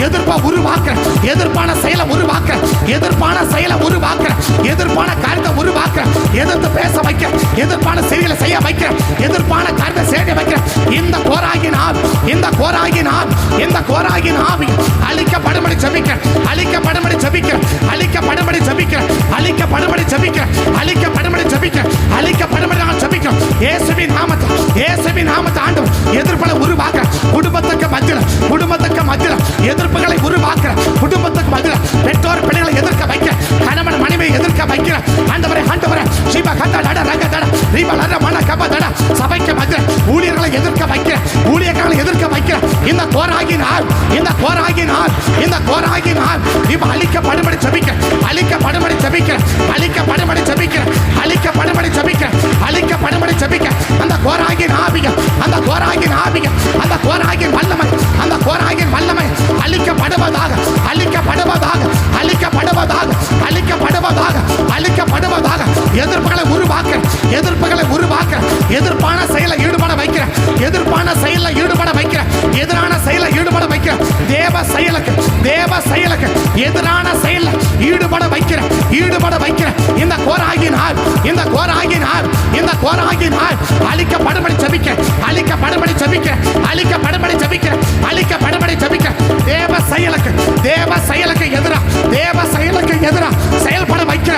Speaker 1: எதிர்ப்பை உருவாக்குற, எதிர்ப்பான செயலை உருவாக்குற, எதிர்ப்பான செயலை உருவாக்குற, எதிர்ப்பான காரியத்தை உருவாக்குற, எதிர்த்து பேச வைக்க, எதிர்ப்பான செயலை செய்ய வைக்கிற, எதிர்ப்பான காரியத்தை செய்ய வைக்கிற இந்த கோராகின் ஆவி, இந்த கோராகின் ஆவி, இந்த கோராகின் ஆவி அழிக்கப்படும்படி ஜெபிக்க, அழிக்கப்படும்படி ஜெபிக்க, அழிக்கப்படும்படி ஜெபிக்க, அழிக்கப்படும்படி ஜெபிக்க, அழிக்கப்படும்படி ஜெபிக்க, அழிக்கப்படும்படி நான் ஜெபிக்கிறோம். இயேசுவின் நாமத்தில், இயேசுவின் நாமத்தில் ஆண்டவர் எதிர்ப்புகளை உருவாக்குற, குடும்பத்துக்கு மத்தியில், குடும்பத்துக்கு மத்தியில் எதிர்ப்புகளை உருவாக்குற, குடும்பத்துக்கு மத்தியில் பெற்றோர் பிள்ளைகளை எதிர்க்க வைக்க, கணவன் மனைவியை எதிர்க்க வைக்கிற ஆண்டவரே, ஆண்டவரே சிவ கத்தட ரகதட ரிபலர மன கபதட சபைக்கு மத்தியில் ஊழியர்களை எதிர்க்க வைக்கிற, ஊழியர்களை எதிர்க்க வைக்கிற இந்த கோராகின் ஆள், இந்த கோராகின் ஆள், இந்த கோராகின் ஆள் இப்ப அழிக்கப்படும்படி ஜெபிக்க, அழிக்கப்படும்படி ஜெபிக்க, அழிக்கப்படும்படி ஜெபிக்க, அழிக்கப்படும்படி ஜெபிக்க, அழிக்கப்படும்படி ஜெபிக்க. அந்த கோராகின் ஆவிய, அந்த கோராகின் ஆவிய, அந்த கோராகின் வல்லமை, அந்த கோராகின் வல்லமை அழிக்கப்படுவதாக, அழிக்கப்படுவதாக, அழிக்கப்படுவதாக, அழிக்கப்படுவதாக, அழிக்கப்படுவதாக. எதிர்ப்புகளை உருவாக்க, எதிர்ப்புகளை உருவாக்க, எதிர்ப்பான செயலை ஈடுபட வைக்கிற, எதிர்ப்பான செயலில் ஈடுபட வைக்கிற, எதிரான செயலை ஈடுபட வைக்கிற, தேவ செயலுக்கு, தேவ செயலுக்கு எதிரான செயலில் ஈடுபட வைக்கிற, ஈடுபட வைக்கிற இந்த கோராகின் ஆள், இந்த கோராகின் ஆள், இந்த கோராகின் ஆள் அழிக்கப்படும்படி ஜெபிக்க, அழிக்கப்படும்படி ஜெபிக்க, அழிக்கப்படும்படி ஜெபிக்க, அழிக்கப்படும்படி ஜெபிக்க. தேவ செயலுக்கு, தேவ செயலுக்கு எதிராக, தேவ செயலுக்கு எதிராக செயல்பட வைக்கிற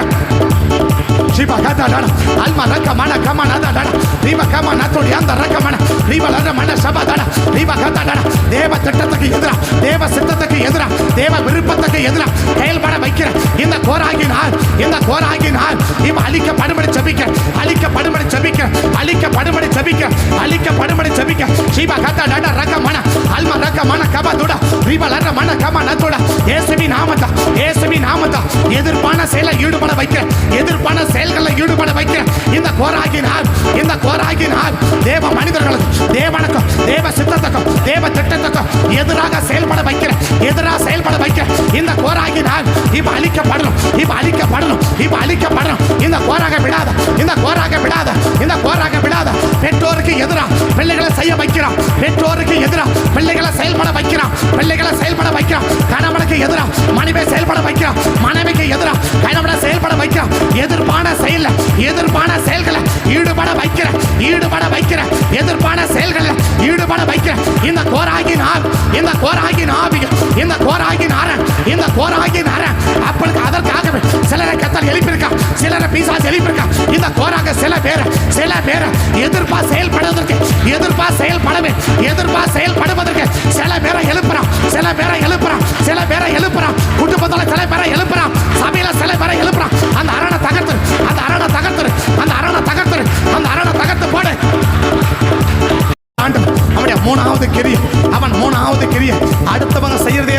Speaker 1: சிபா கதடா அல்மா ரக்கமான கமனடா ரீபா கமனத்தோடி அந்த ரக்கமான ரீபலற மன சபதடா ரீபா கதடா தேவ திட்டத்துக்கு எதிரா தேவ சித்தத்துக்கு எதிரா தேவ விருப்பத்துக்கு எதிரா செயல்பட வைக்கிற இந்த கோராகினால் இவ அழிக்கப்படும்படி ஜெபிக்க அழிக்கப்படும்படி ஜெபிக்க அழிக்கப்படும்படி ஜெபிக்க அழிக்கப்படும்படி ஜெபிக்க சிபா கதடா ரக்கமான அல்மா ரக்கமான கபதுடா ரீபலற மன கமனத்தோட இயேசுவின் நாமத்தா எதிர்ப்பான செயலை ஈடுபட வைக்கிற எதிர்ப்பான செயல்களில் ஈடுபட வைக்கிற இந்த கோராகினால் தேவ மனிதர்களுக்கும் தேவனுக்கும் தேவ சித்தத்துக்கும் தேவ திட்டத்துக்கும் எதிராக செயல்பட வைக்கிற இந்த கோராகினால் இப்ப அழிக்கப்படணும் இந்த கோராக விடாத பெற்றோருக்கு எதிராக பிள்ளைகளை செய்ய வைக்கிறான் பெற்றோருக்கு எதிராக பிள்ளைகளை செயல்பட வைக்கிறான் கணவனுக்கு எதிராக மனைவி செயல்பட வைக்கிறான் மனைவிக்கு எதிராக கணவனை செயல்பட வைக்கிறான் எதிர்ப்பான செயல்களை ஈடுபட வைக்கிற எதிர்ப்பான செயல்களில் ஈடுபட வைக்கிற இந்த கோராகின் அரன் அப்பளுக்கு அதற்காகவே சிலரை கத்தல் எழுப்பியிருக்கான் சிலரை பிசாசு எழுப்பியிருக்கான் இந்த கோராக சில பேரை எதிர்ப்பா செயல்படுவதற்கு சில பேரை எழுப்புறான் குடும்பத்தில் சில பேரை எழுப்புறான் சபையில சில பேரை எழுப்புறான் அந்த அரணை தகர்த்து போடு மூணாவது கிரியை அடுத்தவங்க செய்யறதே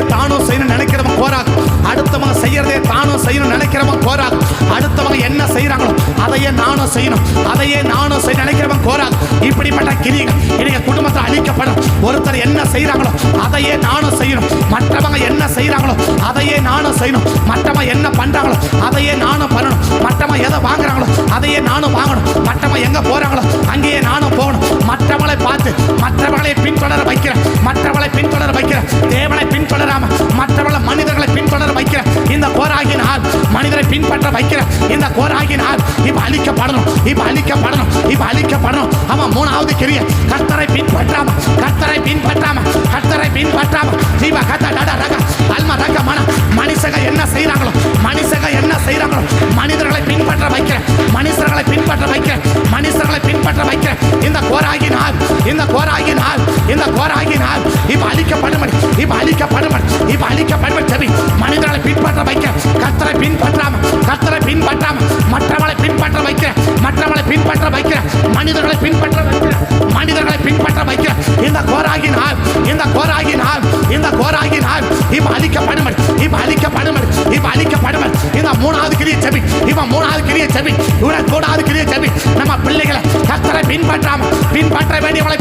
Speaker 1: தானும் செய்யணும் நினைக்கிறவன் கோராகும் அடுத்தவங்க என்ன செய்யறாங்களோ அதையே நானும் செய்யணும் நினைக்கிறவன் கோராகும் இப்படிப்பட்ட கிரியைகள் என்னுடைய குடும்பத்தில் அழிக்கப்படும் ஒருத்தர் என்ன செய்யறாங்களோ அதையே நானும் செய்யணும் மற்றவங்க என்ன செய்யறாங்களோ அதையே நானும் செய்யணும் மற்றவங்க என்ன பண்றாங்களோ அதையே நானும் பண்ணணும் மற்றவங்க எதை வாங்குறாங்களோ அதையே நானும் வாங்கணும் மற்றவங்க எங்க போறாங்களோ அங்கேயே நானும் போகணும் மற்றவங்களை பார்த்து மற்றவர்களை பின்தொடர வைக்கிற தேவனை பின்தொடராம மற்றவர்களை மனிதர்களை பின்தொடர வைக்கிற இந்த கோராகினால் மனிதரை பின்பற்ற வைக்கிற இந்த கோராகினால் இப்ப அழிக்கப்படணும் அவன் மூணாவது கிரியை கர்த்தரை பின்பற்றாம ஜீவ கத்தடா ரக அல்ம ரக மன மனுஷங்க என்ன செய்யறாங்களோ மனிதர்களை பின்பற்ற வைக்கிற இந்த கோராகினால் இப்ப அழிக்கப்படும்படி ஜெபி மனிதர்களை பின்பற்ற வைக்கிற கர்த்தரை பின்பற்றாம மற்றவர்களை பின்பற்ற வைக்கிற மனிதர்களை பின்பற்ற வைக்கிற இந்த கோராகினால் இப்ப அழிக்கப்படும்படி இந்த மூணாவது கிரியை ஜெபி நம்ம பிள்ளைகளை கர்த்தரை பின்பற்ற வேண்டியவரை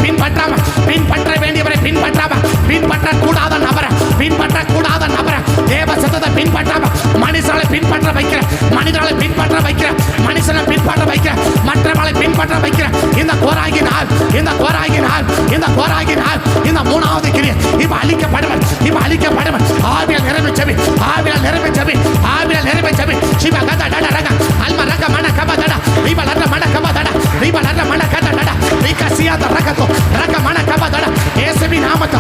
Speaker 1: பின்பற்றக்கூடாத நபரை தேவ சித்தத்தை பின்பற்றாம மனுஷர்களை பின்பற்ற வைக்கிற மற்றவர்களை பின்பற்ற வைக்கிற இந்த கோராகினால் இந்த மூணாவது கிரியை இப்ப அழிக்கப்படுவர் ஆவியால் நிரம்பி ஜெபி சிவ கதடா ரக அல்ம ரக மன கபதடா ரீபலற மன கபதடா ரீகசியாத ரகதோ ரக மன கபதடா இயேசுவின் நாமத்தா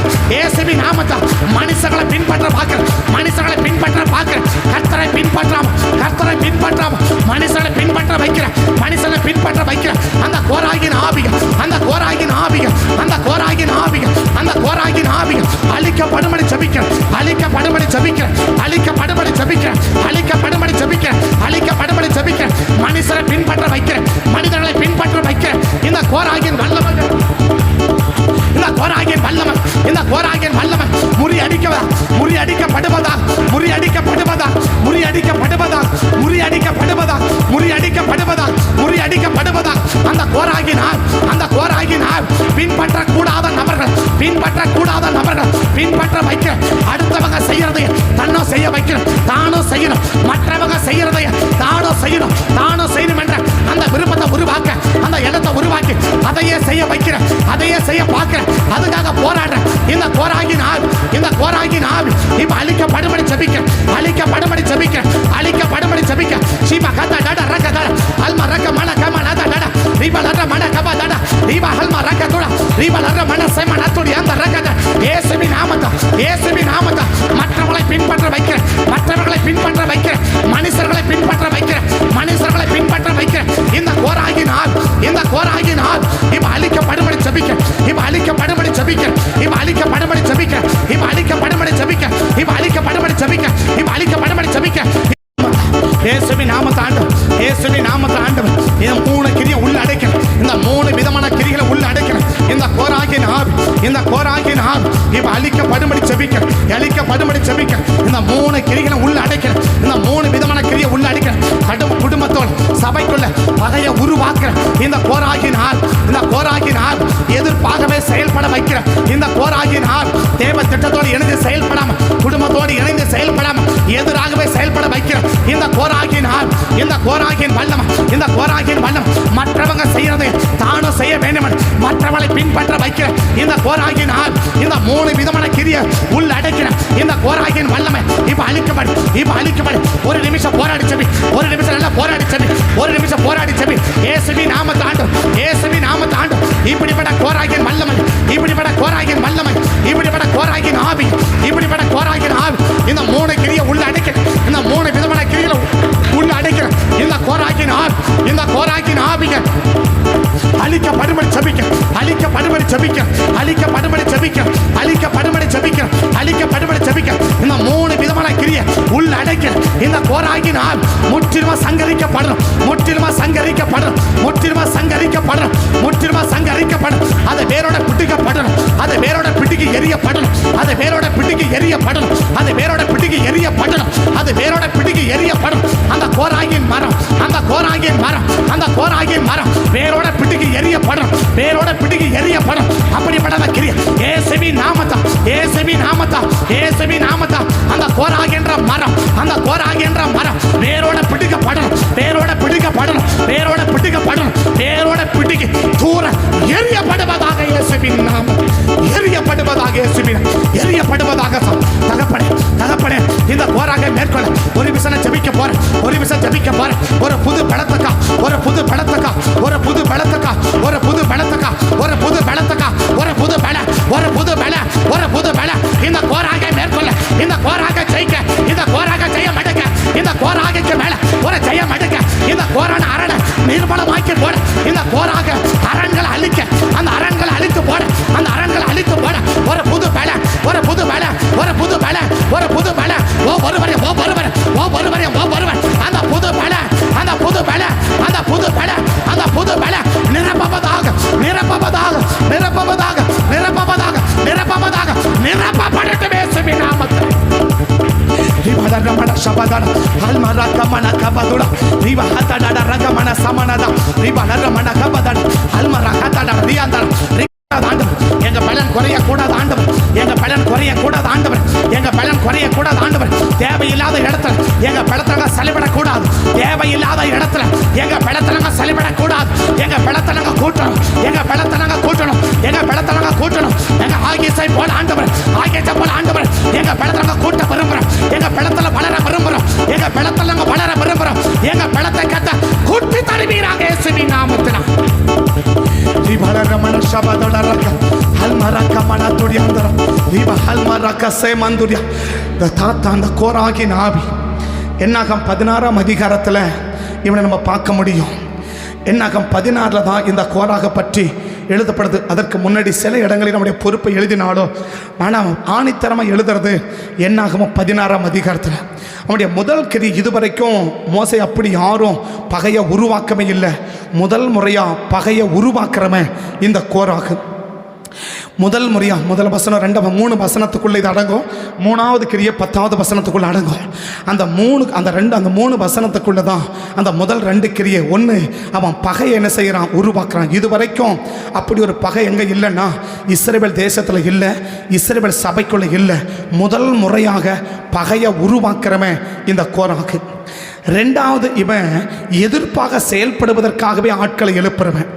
Speaker 1: மனுஷர்களை பின்பற்ற பார்க்கிற கர்த்தரை பின்பற்றாம மனுஷர்களை பின்பற்ற வைக்கிற அந்த கோராகின் ஆவிகள் அழிக்கப்படும்படி ஜெபிக்கிற மனுஷரை பின்பற்ற வைக்கிற மனிதர்களை பின்பற்ற வைக்கிற இந்த கோராகின் வல்லமை முறியடிக்கப்படுவதா அந்த கோராகினால் பின்பற்றக்கூடாத நபர்கள் பின்பற்ற வைக்கிற அடுத்தவங்க செய்யறதை தன்னும் செய்ய வைக்கிற தானும் செய்யணும் மற்றவங்க செய்யறதை தானும் செய்யணும் என்ற அந்த விருப்பத்தை உருவாக்க அந்த இடத்தை உருவாக்கி அதையே செய்ய வைக்கிற அதையே செய்ய பார்க்கிற அதுக்காக போராடுற இந்த கோராகின் ஆவி இப்ப அழிக்கப்படும்படி ஜெபிக்க சீபா கதடா ரகதா அல்ம ரக மன கமனடா ரீபலற மன கபதடா ரீபா அல்ம ரகதோட ரீபலற மன செமனத்தோடி அந்த ரகதா இயேசுவின் நாமத்தா மற்றவர்களை பின்பற்ற வைக்கிற மனுஷர்களை பின்பற்ற வைக்கிற இந்த கோராகின் ஆவி இப்ப அழிக்கப்படும்படி ஜெபிக்க, இப்ப அழிக்கப்படும்படி ஜெபிக்க, இப்ப அழிக்கப்படும்படி ஜெபிக்க, இப்ப அழிக்கப்படும்படி ஜெபிக்க, இப்ப அழிக்கப்படும்படி ஜெபிக்க, இப்ப அழிக்கப்படும்படி ஜெபிக்க. இயேசுவின் நாமத்தை ஆண்டவர், இயேசுவின் நாமத்தை ஆண்டவர் இந்த 3 கிரியை உள்ள அடைக்கணும். இந்த 3 விதமான கிரிகளை உள்ள அடைக்கணும். இந்த கோராகின் ஆவி, இந்த கோராகின் ஆவி இப்ப அழிக்கப்படும்படி ஜெபிக்க, அழிக்கப்படும்படி ஜெபிக்க. இந்த 3 கிரிகளை உள்ள அடைக்கணும். இந்த 3 விதமான கிரியை உள்ள அடைக்கணும். குடும்பத்தோடு சபைக்குள்ள பகையை உருவாக்குற இந்த கோராகின் ஆவி, இந்த கோராகின் ஆவி எதிர்ப்பாகவே செயல்பட வைக்கிற இந்த கோராகின் ஆவி தேவ திட்டத்தோடு இணைந்து செயல்படாம, குடும்பத்தோடு இணைந்து செயல்படாம எதிராகவே செயல்பட வைக்கிற இந்த கோராகின் ஆவி, இந்த கோராகின் வல்லமை, இந்த கோராகின் வல்லம் மற்றவங்க செய்யறதை தானும் செய்ய வேண்டும், மற்றவங்களை பின்பற்ற வைக்கிற இந்த கோராகின் ஆவி இந்த 3 விதமான கிரியை உள்ள அடைக்கிற இந்த கோராகின் வல்லமை இப்ப அழிக்கப்படு, இப்ப அழிக்கப்படு. ஒரு நிமிஷம் போராடி செபி, ஒரு நிமிஷம் நல்லா போராடி செபி, ஒரு நிமிஷம் போராடி செபி. இயேசுவின் நாமத்தை ஆண்டவர், இயேசுவின் நாமத்தை ஆண்டவர் இப்படிப்பட்ட கோராகின் வல்லமை, இப்படிப்பட்ட கோராகின் வல்லமை, இப்படிப்பட்ட கோராகின் ஆவி, இப்படிப்பட்ட கோராகின் ஆவி இந்த 3 கிரியை உள்ள அடைக்கிற, இந்த 3 விதமான கிரிகளை உள்ள அடைக்கிற இந்த கோராகின் ஆவி, இந்த கோராகின் ஆவிங்க அழிக்கப்படும்படி ஜெபிக்க, அழிக்கப்படும்படி ஜெபிக்க, அழிக்கப்படும்படி ஜெபிக்க, அழிக்கப்படும்படி ஜெபிக்க, அழிக்கப்படும்படி ஜெபிக்க. இந்த 3 விதமான கிரியை உள்ள அடைக்கிற இந்த கோராகின் ஆவி முற்றிலுமா சங்கரிக்கப்படணும், முற்றிலுமா சங்கரிக்கப்படணும், முற்றிலுமா சங்கரிக்கப்படணும், முற்றிலுமா சங்கரிக்கப்படணும். அதை வேரோட பிடிக்கப்படணும், அதை வேரோட பிடிக்கு எரியப்படணும், அதை வேரோட பிடிக்கு எரியப்படணும், அதை வேரோட பிடிக்கு எரியப்படணும், அது வேரோட பிடிக்கு எரியப்படும். அந்த கோராகின் மரம், அந்த கோராகின் மரம், அந்த கோராகின் மரம் வேரோட பிடிக்கு எரியப்படும், வேரோட பிடிக்கு எரியப்படும். அப்படிப்பட்ட கிரியை இயேசுவின் நாமத்தா, இயேசுவின் நாமத்தா, இயேசுவின் நாமத்தா அந்த கோராகின்ற மரம், அந்த கோராகின்ற மரம் வேரோட பிடிக்கப்படணும், வேரோட பிடிக்கப்படணும், வேரோட பிடிக்கப்படணும், வேரோட பிடிக்கு தூர எரியப்படுவதாக இயேசுவின் நாமம், எரியப்படுவதாக இயேசுவின், எரியப்படுவதாக. தகப்பனே, தகப்பனே இந்த கோராகை மேற்கொள்ள ஒரு விசனை ஜெபிக்க போறேன், ஒரு விசை ஜெபிக்க போறேன். ஒரு புது பலத்துக்கா, ஒரு புது பலத்துக்கா, ஒரு புது பலத்துக்கா, ஒரு புது பலத்துக்கா, ஒரு புது பலத்துக்கா, ஒரு புது பல, ஒரு புது பல, ஒரு புது பல. இந்த கோராகை மேற்கொள்ள, இந்த கோராகை ஜெயிக்க, இந்த கோராகை ஜெயம் எடுக்க, இந்த கோராகைக்கு மேல ஒரு ஜெயம் எடுக்க, இந்த கோரான அரணை நிர்மலமாக்கி போட, இந்த கோராக அரண்களை அழிக்க, அந்த அரண்களை அழித்து போட, அந்த அரண்களை அழித்து போட. ஒரு புது பல, ஒரு புது பல, ஒரு புது பல, ஒரு புது பல. ஓ ஒருவரே, ஓ ஒருவரே, ஓ ஒருவரே, ஓ ஒருவன். அந்த புது பல, அந்த புது பல, அந்த புது பல, அந்த புது பல நிரப்பவதாக, நிரப்பவதாக, நிரப்பவதாக, நிரப்பவதாக, நிரப்பவதாக, நிரப்பப்படட்டும் இயேசுவின் நாமத்தில். Ribadarramana Shabadana, Almarakamana Kabadura, Ribahatada Ragamana Samanada, Ribadarramana Kabadana, Almarakata Riandar. எங்க பலன் குறைய கூடாது ஆண்டவர், எங்க பலன் குறைய கூடாது ஆண்டவர், எங்க பலன் குறைய கூடாது ஆண்டவர். தேவையில்லாத இடத்துல எங்க பலத்தலங்க செலவிடக்கூடாது, தேவையில்லாத இடத்துல எங்க பலத்தலங்க செலவிடக்கூடாது. எங்க பலத்தலங்க கூட்டணும், எங்க பலத்தலங்க கூட்டணும், எங்க பலத்தலங்க கூட்டணும். எங்க ஆகியசை போல ஆண்டவர், ஆகியசை போல ஆண்டவர் எங்க பலத்தலங்க கூட்ட விரும்புறோம், எங்க பலத்தல வளர விரும்புறோம், எங்க பலத்தலங்க வளர விரும்புறோம். எங்க பலத்தை கத்த கூட்டி தருவீராக இயேசுவின் நாமத்தில். Ribadarramana Shabadana Raka, Almarakamana Turiandara, Riba Almaraka Semanduria. The Tata and the கோராகின் ஆவி என்னாகம் 16ஆம் அதிகாரத்தில் இவனை நம்ம பார்க்க முடியும். என்னாகம் 16 தான் இந்த கோராக பற்றி எழுதப்படுது. அதற்கு முன்னாடி சில இடங்களில் நம்முடைய பொறுப்பை எழுதினாலும் ஆனால் ஆணித்தரமாக எழுதுறது என்னாகமோ 16ஆம் அதிகாரத்தில். அவனுடைய முதல் கிரி இதுவரைக்கும் மோசே அப்படி யாரும் பகையை உருவாக்கவே இல்லை. முதல் முறையாக பகையை உருவாக்குறவன் இந்த கோராகு. முதல் முறையாக முதல் வசனம் 2 3 வசனத்துக்குள்ளே இது அடங்கும். 3வது கிரியை 10வது வசனத்துக்குள்ளே அடங்கும். அந்த 3 வசனத்துக்குள்ளே தான் அந்த முதல் 2 கிரியை. ஒன்று, அவன் பகை என்ன செய்கிறான், உருவாக்குறான். இது வரைக்கும் அப்படி ஒரு பகை எங்கே இல்லைன்னா இஸ்ரவேல் தேசத்தில் இல்லை, இஸ்ரவேல் சபைக்குள்ளே இல்லை. முதல் முறையாக பகையை உருவாக்குறவன் இந்த கோராகு. 2வது, இவன் எதிர்ப்பாக செயல்படுவதற்காகவே ஆட்களை எழுப்புறவன்.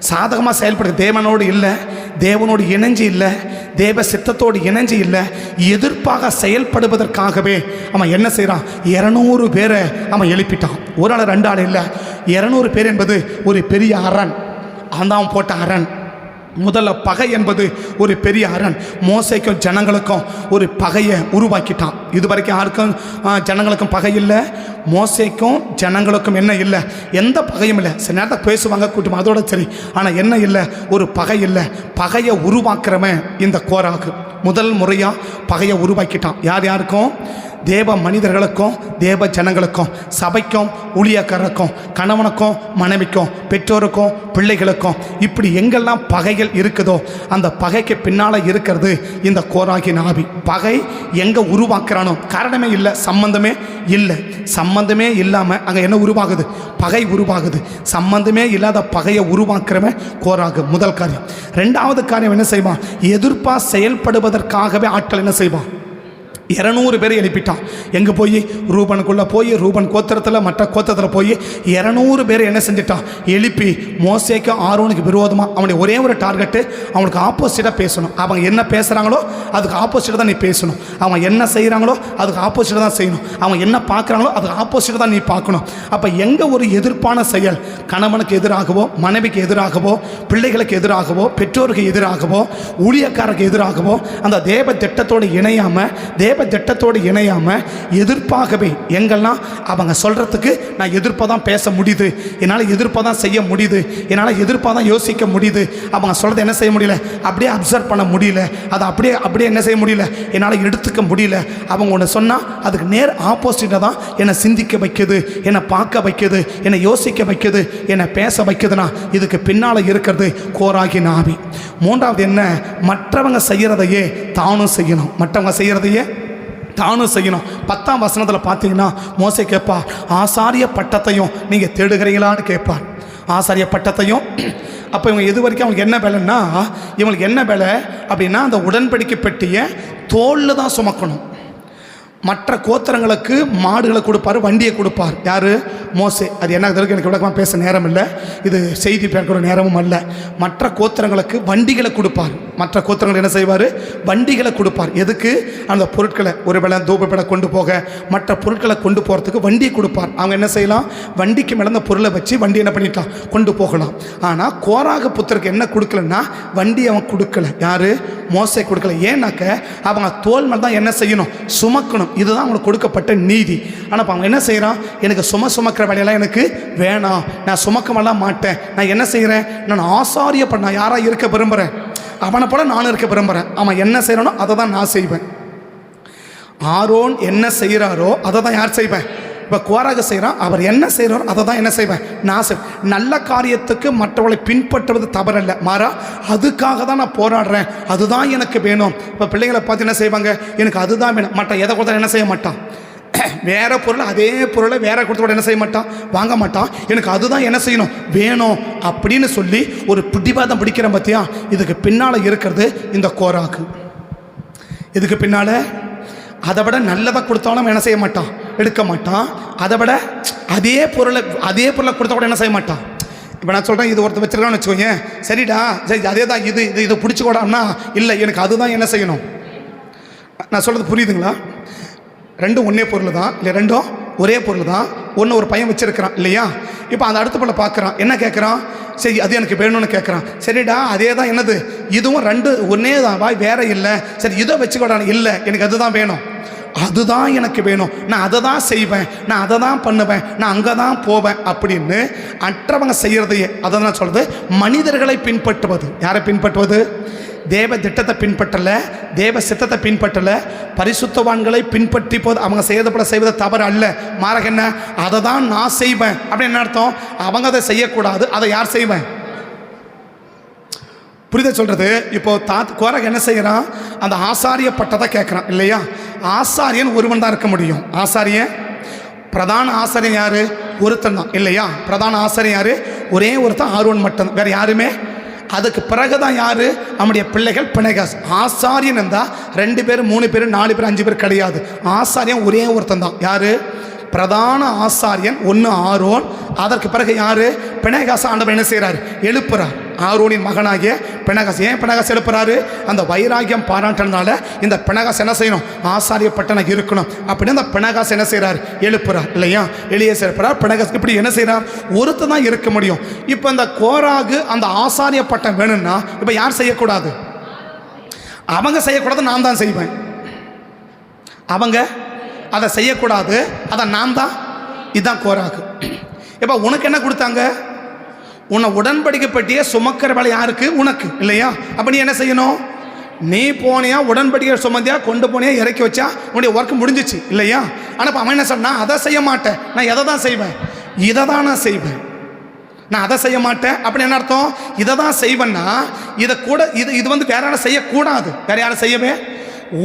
Speaker 1: சாதகமாக செயல்படுது, தேவனோடு இல்லை, தேவனோடு இணைஞ்சு இல்லை, தேவ சித்தத்தோடு இணைஞ்சு இல்லை, எதிர்ப்பாக செயல்படுவதற்காகவே அவன் என்ன செய்கிறான், 200 பேரை அவன் எழுப்பிட்டான். ஒரு ஆள் 2 ஆள் இல்லை, 200 பேர் என்பது ஒரு பெரிய அரண். அவன் போட்ட அரண்.
Speaker 2: முதல்ல பகை என்பது ஒரு பெரிய அரண். மோசேக்கும் ஜனங்களுக்கும் ஒரு பகையை உருவாக்கிட்டான். இது வரைக்கும் யாருக்கும் ஜனங்களுக்கும் பகை இல்லை, மோசேக்கும் ஜனங்களுக்கும் என்ன இல்லை, எந்த பகையும் இல்லை. சில நேரத்தில் பேசுவாங்க கூட்டம், அதோட சரி. ஆனால் என்ன இல்லை, ஒரு பகை இல்லை. பகையை உருவாக்குறவன் இந்த கோராகு. முதல் முறையாக பகையை உருவாக்கிட்டான். யார் யாருக்கும்? தேவ மனிதர்களுக்கும் தேவ ஜனங்களுக்கும், சபைக்கும் ஊழியக்காரருக்கும், கணவனுக்கும் மனைவிக்கும், பெற்றோருக்கும் பிள்ளைகளுக்கும். இப்படி எங்கெல்லாம் பகைகள் இருக்குதோ அந்த பகைக்கு பின்னால் இருக்கிறது இந்த கோராகின் ஆவி. பகை எங்கே உருவாக்குறானோ காரணமே இல்லை, சம்பந்தமே இல்லை. சம்பந்தமே இல்லாமல் அங்கே என்ன உருவாகுது? பகை உருவாகுது. சம்பந்தமே இல்லாத பகையை உருவாக்குறவன் கோராகு. முதல் காரியம். ரெண்டாவது காரியம் என்ன செய்வான்? எதிர்ப்பாக செயல்படுவதற்காகவே ஆட்கள் என்ன செய்வான்? 200 பேர் எழுப்பிட்டான். எங்கே போய்? ரூபனுக்குள்ளே போய், ரூபன் கோத்திரத்தில் மற்ற கோத்திரத்தில் போய் 200 பேர் என்ன செஞ்சிட்டான்? எழுப்பி மோசேக்கு ஆரோனுக்கு விரோதமாக அவனுடைய ஒரே ஒரு டார்கெட்டு, அவனுக்கு ஆப்போசிட்டாக பேசணும். அவங்க என்ன பேசுகிறாங்களோ அதுக்கு ஆப்போசிட்டாக தான் நீ பேசணும். அவங்க என்ன செய்கிறாங்களோ அதுக்கு ஆப்போசிட்டாக தான் செய்யணும். அவங்க என்ன பார்க்குறாங்களோ அதுக்கு ஆப்போசிட்டாக தான் நீ பார்க்கணும். அப்போ எங்கே ஒரு எதிர்ப்பான செயல் கணவனுக்கு எதிராகவோ, மனைவிக்கு எதிராகவோ, பிள்ளைகளுக்கு எதிராகவோ, பெற்றோருக்கு எதிராகவோ, ஊழியக்காரருக்கு எதிராகவோ, அந்த தேவ திட்டத்தோடு இணையாமல், தேவ திட்டத்தோடு இணையாமல் எதிர்ப்பாகவே எங்கெல்லாம் அவங்க சொல்கிறதுக்கு நான் எதிர்ப்பாக தான் பேச முடியுது, என்னால் எதிர்ப்பாக தான் செய்ய முடியுது, என்னால் எதிர்ப்பாக தான் யோசிக்க முடியுது, அவங்க சொல்கிறத என்ன செய்ய முடியல, அப்படியே அப்சர்வ் பண்ண முடியல, அதை அப்படியே என்ன செய்ய முடியல, என்னால் எடுத்துக்க முடியல. அவங்க ஒன்று சொன்னால் அதுக்கு நேர் ஆப்போசிட்டாக தான் என்னை சிந்திக்க வைக்குது, என்னை பார்க்க வைக்குது, என்னை யோசிக்க வைக்குது, என்னை பேச வைக்குதுன்னா இதுக்கு பின்னால் இருக்கிறது கோராகின் ஆவி. மூன்றாவது என்ன? மற்றவங்க செய்கிறதையே தானும் செய்யணும். மற்றவங்க செய்கிறதையே தானும் செய்யணும். 10ஆம் வசனத்தில் பார்த்தீங்கன்னா மோசே கேட்பார், ஆசாரிய பட்டத்தையும் நீங்கள் தேடுகிறீங்களான்னு கேட்பார். ஆசாரிய பட்டத்தையும். அப்போ இவங்க எது வரைக்கும் அவங்களுக்கு என்ன வேலைன்னா, இவங்களுக்கு என்ன வேலை அப்படின்னா, அந்த உடன்படிக்கை பெட்டியை தோளில் தான் சுமக்கணும். மற்ற கோத்திரங்களுக்கு மாடுகளை கொடுப்பார், வண்டியை கொடுப்பார். யார்? மோசே. அது என்ன எனக்கு விளக்கமாக பேச நேரம் இல்லை, இது செய்தி பேர்க்கிற நேரமும் அல்ல. மற்ற கோத்திரங்களுக்கு வண்டிகளை கொடுப்பார். மற்ற கோத்திரங்கள் என்ன செய்வார்? வண்டிகளை கொடுப்பார். எதுக்கு? அந்த பொருட்களை ஒரு வேளை தூபப்பட கொண்டு போக, மற்ற பொருட்களை கொண்டு போகிறதுக்கு வண்டியை கொடுப்பார். அவங்க என்ன செய்யலாம்? வண்டிக்கு மேலே அந்த பொருளை வச்சு வண்டி என்ன பண்ணிட்டான்? கொண்டு போகலாம். ஆனால் கோராக புத்தருக்கு என்ன கொடுக்கலன்னா, வண்டி அவன் கொடுக்கல. யார்? மோசே கொடுக்கல. ஏன்னாக்க அவங்க தோல் மேலே தான் என்ன செய்யணும்? சுமக்கணும். இதுதான் அவங்களுக்கு கொடுக்கப்பட்ட நீதி. ஆனால் அவங்க என்ன செய்கிறான்? எனக்கு சுமக்கிற வேலையெல்லாம் எனக்கு வேணாம், நான் சுமக்கமெல்லாம் மாட்டேன். நான் என்ன செய்கிறேன்? நான் ஆசாரியப்பட நான் யாராக இருக்க விரும்புகிறேன், அவனை போல நானும் இருக்க விரும்புகிறேன். அவன் என்ன செய்கிறானோ அதை தான் நான் செய்வேன். ஆரோன் என்ன செய்கிறாரோ அதை தான் யார் செய்வேன்? இப்போ கோராக செய்கிறான், அவர் என்ன செய்கிறாரோ அதை தான் என்ன செய்வேன்? நான் செய்வேன். நல்ல காரியத்துக்கு மற்றவர்களை பின்பற்றுவது தவறல்ல, மாறா அதுக்காக தான் நான் போராடுறேன், அதுதான் எனக்கு வேணும். இப்போ பிள்ளைங்களை பார்த்து என்ன செய்வாங்க? எனக்கு அதுதான் வேணும். மற்ற எதை கொடுத்தா என்ன செய்ய மாட்டான்? வேற பொருள், அதே பொருளை வேற கொடுத்தோட என்ன செய்ய மாட்டான்? வாங்க மாட்டான். எனக்கு அதுதான் என்ன செய்யணும்? வேணும் அப்படின்னு சொல்லி ஒரு பிடிவாதம் பிடிக்கிறேன் பார்த்தியா? இதுக்கு பின்னால் இருக்கிறது இந்த கோராக்கு. இதுக்கு பின்னால் அதை விட நல்லதாக கொடுத்தாலும் என்ன செய்ய மாட்டான்? எடுக்க மாட்டான். அதை விட அதே பொருளை கொடுத்தா கூட என்ன செய்ய மாட்டான்? இப்போ நான் சொல்கிறேன், இது ஒருத்தர் வச்சுருக்கான்னு வச்சுக்கோங்க, சரிடா சரி அதே தான் இது பிடிச்சிக்கூடாதுன்னா, இல்லை எனக்கு அதுதான் என்ன செய்யணும். நான் சொல்கிறது புரியுதுங்களா? ரெண்டும் ஒன்றே பொருள் தான், இல்லை ரெண்டும் ஒரே பொருள் தான். ஒன்று ஒரு பையன் வச்சுருக்கிறான் இல்லையா? இப்போ அந்த அடுத்த பொருளை பார்க்குறான், என்ன கேட்குறான்? சரி அது எனக்கு வேணும்னு கேட்குறான். சரிடா அதே தான் என்னது, இதுவும் ரெண்டு ஒன்றே தான், வாய் வேற இல்லை, சரி இதை வச்சுக்கூடாது, இல்லை எனக்கு அதுதான் வேணும், அதுதான் எனக்கு வேணும், நான் அதை தான் செய்வேன், நான் அதை தான் பண்ணுவேன், நான் அங்கே தான் போவேன் அப்படின்னு மற்றவங்க செய்கிறதையே. அதை தான் சொல்கிறது மனிதர்களை பின்பற்றுவது. யாரை பின்பற்றுவது? தேவ திட்டத்தை பின்பற்றலை, தேவ சித்தத்தை பின்பற்றலை, பரிசுத்தவான்களை பின்பற்றி போது அவங்க செய்யப்பட செய்வது தவறு அல்ல, மாறாக என்ன அதை தான் நான் செய்வேன் அப்படின்னு என்ன அர்த்தம்? அவங்க அதை செய்யக்கூடாது, அதை யார் செய்வேன்? புரித சொல்கிறது? இப்போ கோராக என்ன செய்கிறான்? அந்த ஆசாரிய பட்டத்தை கேட்குறான் இல்லையா? ஆசாரியன் ஒருவன் தான் இருக்க முடியும். ஆசாரியன் பிரதான ஆசாரியன் யார்? ஒருத்தன் தான் இல்லையா? பிரதான ஆசாரியன் யார்? ஒரே ஒருத்தன், ஆரோன் மட்டும், வேறு யாருமே. அதுக்கு பிறகு தான் யார்? நம்முடைய பிள்ளைகள் பிணைகாஸ். ஆசாரியன் இருந்தால் 2 பேர் 3 பேர் 4 பேர் 5 பேர் கிடையாது. ஆசாரியன் ஒரே ஒருத்தன் தான். யார்? பிரதான ஆசாரியன் ஒன்று ஆரோன். அதற்கு பிறகு யார்? பிணைகாஸ் ஆண்டவர் என்ன செய்கிறார்? எழுப்புறார். ஆரோனின் மகனாகிய பினகாஸ். ஏன் பினகாஸ் எழுப்புறாரு? அந்த வைராகியம் பாராட்டினால இந்த பினகாஸ் என்ன செய்யணும்? ஆசாரியப்பட்டனாக இருக்கணும் அப்படின்னு அந்த பினகாஸ் என்ன செய்கிறார்? எழுப்புறார் இல்லையா? எலியேசர் எழுப்புறார், பினகாஸ் இப்படி என்ன செய்கிறார்? ஒருத்தர் தான் இருக்க முடியும். இப்போ இந்த கோராகு அந்த ஆசாரியப்பட்டம் வேணும்னா இப்போ யார் செய்யக்கூடாது? அவங்க செய்யக்கூடாது, நான் தான் செய்வேன். அவங்க அதை செய்யக்கூடாது, அதை நான் தான். இதுதான் கோராகு. இப்போ உனக்கு என்ன கொடுத்தாங்க? உன்னை உடன்படிக்கை பெட்டியை சுமக்கிற வேலை யாருக்கு? உனக்கு இல்லையா? அப்போ நீ என்ன செய்யணும்? நீ போனியா, உடன்படிக்கை சுமந்தியா, கொண்டு போனியா, இறக்கி வச்சா, உன்னுடைய ஒர்க் முடிஞ்சிச்சு இல்லையா? ஆனால் இப்போ அவன் என்ன சொன்னா? அதை செய்ய மாட்டேன், நான் எதை தான் செய்வேன்? இதை தான் நான் செய்வேன். நான் அதை செய்ய மாட்டேன் அப்படின்னு என்ன அர்த்தம்? இதை தான் செய்வேன்னா இதை கூட இது வந்து வேற யாரும் செய்யக்கூடாது. வேற யாரும் செய்யவே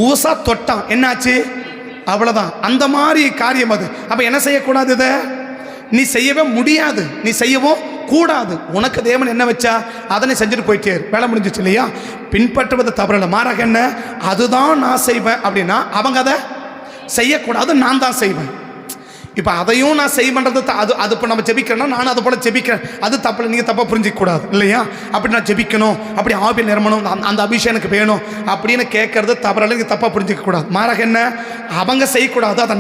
Speaker 2: ஊசா தொட்டான் என்னாச்சு? அவ்வளோதான். அந்த மாதிரி காரியம் அது. அப்போ என்ன செய்யக்கூடாது? இதை நீ செய்யவே முடியாது, நீ செய்யவும் கூடாது. உனக்கு தேவன் என்ன வச்சா அதை நீ செஞ்சுட்டு போயிட்டே வேலை முடிஞ்சிச்சு இல்லையா? பின்பற்றுவது தவறில்லை, மாறாக என்ன? அதுதான் நான் செய்வேன் அப்படின்னா அவங்க அதை செய்யக்கூடாது, நான் தான் செய்வேன். இப்போ அதையும் நான் செய்வேன்றது அது இப்போ நம்ம ஜெபிக்கிறேன்னா நானும் அதை போல ஜெபிக்கிறேன், அது தப்பு. நீங்கள் தப்பாக புரிஞ்சிக்கூடாது இல்லையா? அப்படி நான் ஜெபிக்கணும், அப்படி ஆவியில் நிரம்பணும், அந்த அபிஷேகம் எனக்கு வேணும் அப்படின்னு கேட்கறது தவறில்லை, நீங்கள் தப்பாக புரிஞ்சிக்கக்கூடாது. மாறாக என்ன? அவங்க செய்யக்கூடாது, அதை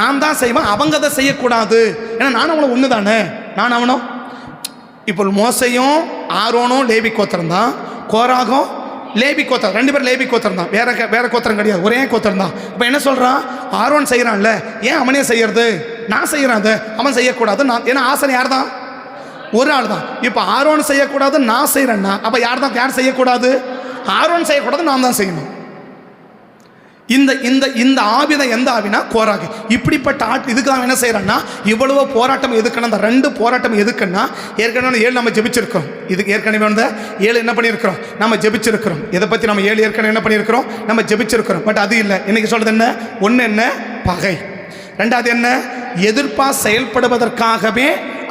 Speaker 2: நான் தான் செய்வேன், அவங்க அதை செய்யக்கூடாது. ஏன்னா நானும் அவனும் ஒன்று தானே, நான் அவனும். இப்போ மோசையும் ஆரோனும் லேவி கோத்திரம் தான், கோராகும் லேவி கோத்திரம், 2 பேரும் லேவி கோத்திரம் தான், வேற கோத்திரம் கிடையாது, ஒரே கோத்திரம் தான். இப்போ என்ன சொல்கிறான்? ஆரோன் செய்கிறான்ல, ஏன் அவனே செய்யறது? நான் செய்கிறேன், அதை அவன் செய்யக்கூடாது. நான் ஏன்னா ஆசனை யார் தான்? ஒரு ஆள் தான். இப்போ ஆரோன் செய்யக்கூடாது, நான் செய்கிறேன்னா அப்போ யார் செய்யக்கூடாது? ஆரோன் செய்யக்கூடாது, நான் தான் செய்யணும். இந்த ஆவிதான் எந்த ஆவினா? கோராகு. இப்படிப்பட்ட இதுக்கு தான் என்ன செய்யறான்னா இவ்வளவு போராட்டம் எதுக்குன்னா, அந்த 2 போராட்டம் எதுக்குன்னா, ஏற்கனவே 7 நம்ம ஜெபிச்சிருக்கிறோம். இதுக்கு ஏற்கனவே வந்து 7 என்ன பண்ணியிருக்கிறோம்? நம்ம ஜெபிச்சிருக்கிறோம். இதை பற்றி நம்ம 7 ஏற்கனவே என்ன பண்ணியிருக்கிறோம்? நம்ம ஜெபிச்சிருக்கிறோம். பட் அது இல்லை. இன்னைக்கு சொல்றது என்ன? ஒன்று என்ன? பகை. 2வது என்ன? எதிர்ப்பா செயல்படுவதற்காகவே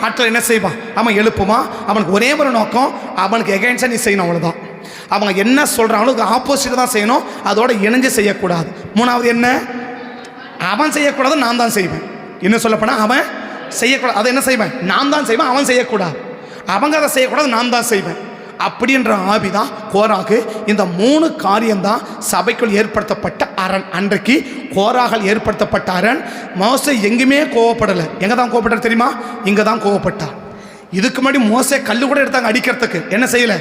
Speaker 2: ஆட்கள் என்ன செய்வான்? அவன் எழுப்புவான். அவனுக்கு ஒரே ஒரு நோக்கம், அவனுக்கு எகைன்ஸ்டா நீ செய்யணும், அவ்வளோதான். அவங்க என்ன சொல்கிறாங்களோ அதுக்கு ஆப்போசிட் தான் செய்யணும், அதோட இணைஞ்சு செய்யக்கூடாது. 3வது என்ன? அவன் செய்யக்கூடாது, நான் தான் செய்வேன். இன்னும் சொல்லப்போனால் அவன் செய்யக்கூடாது, அதை என்ன செய்வேன்? நான் தான் செய்வேன். அவன் செய்யக்கூடாது, அவங்க அதை செய்யக்கூடாது, நான் தான் செய்வேன். அப்படின்ற ஆவி தான் கோராகு. இந்த 3 காரியம்தான் சபைக்குள் ஏற்படுத்தப்பட்ட அரண். அன்றைக்கு கோராகால் ஏற்படுத்தப்பட்ட அரண். மோசே எங்குமே கோவப்படலை. எங்கே தான் கோவப்பட்டார் தெரியுமா? இங்கே தான் கோவப்பட்டார். இதுக்கு முன்னாடி மோசே கல்லு கூட எடுத்தாங்க அடிக்கிறதுக்கு, என்ன செய்யலை?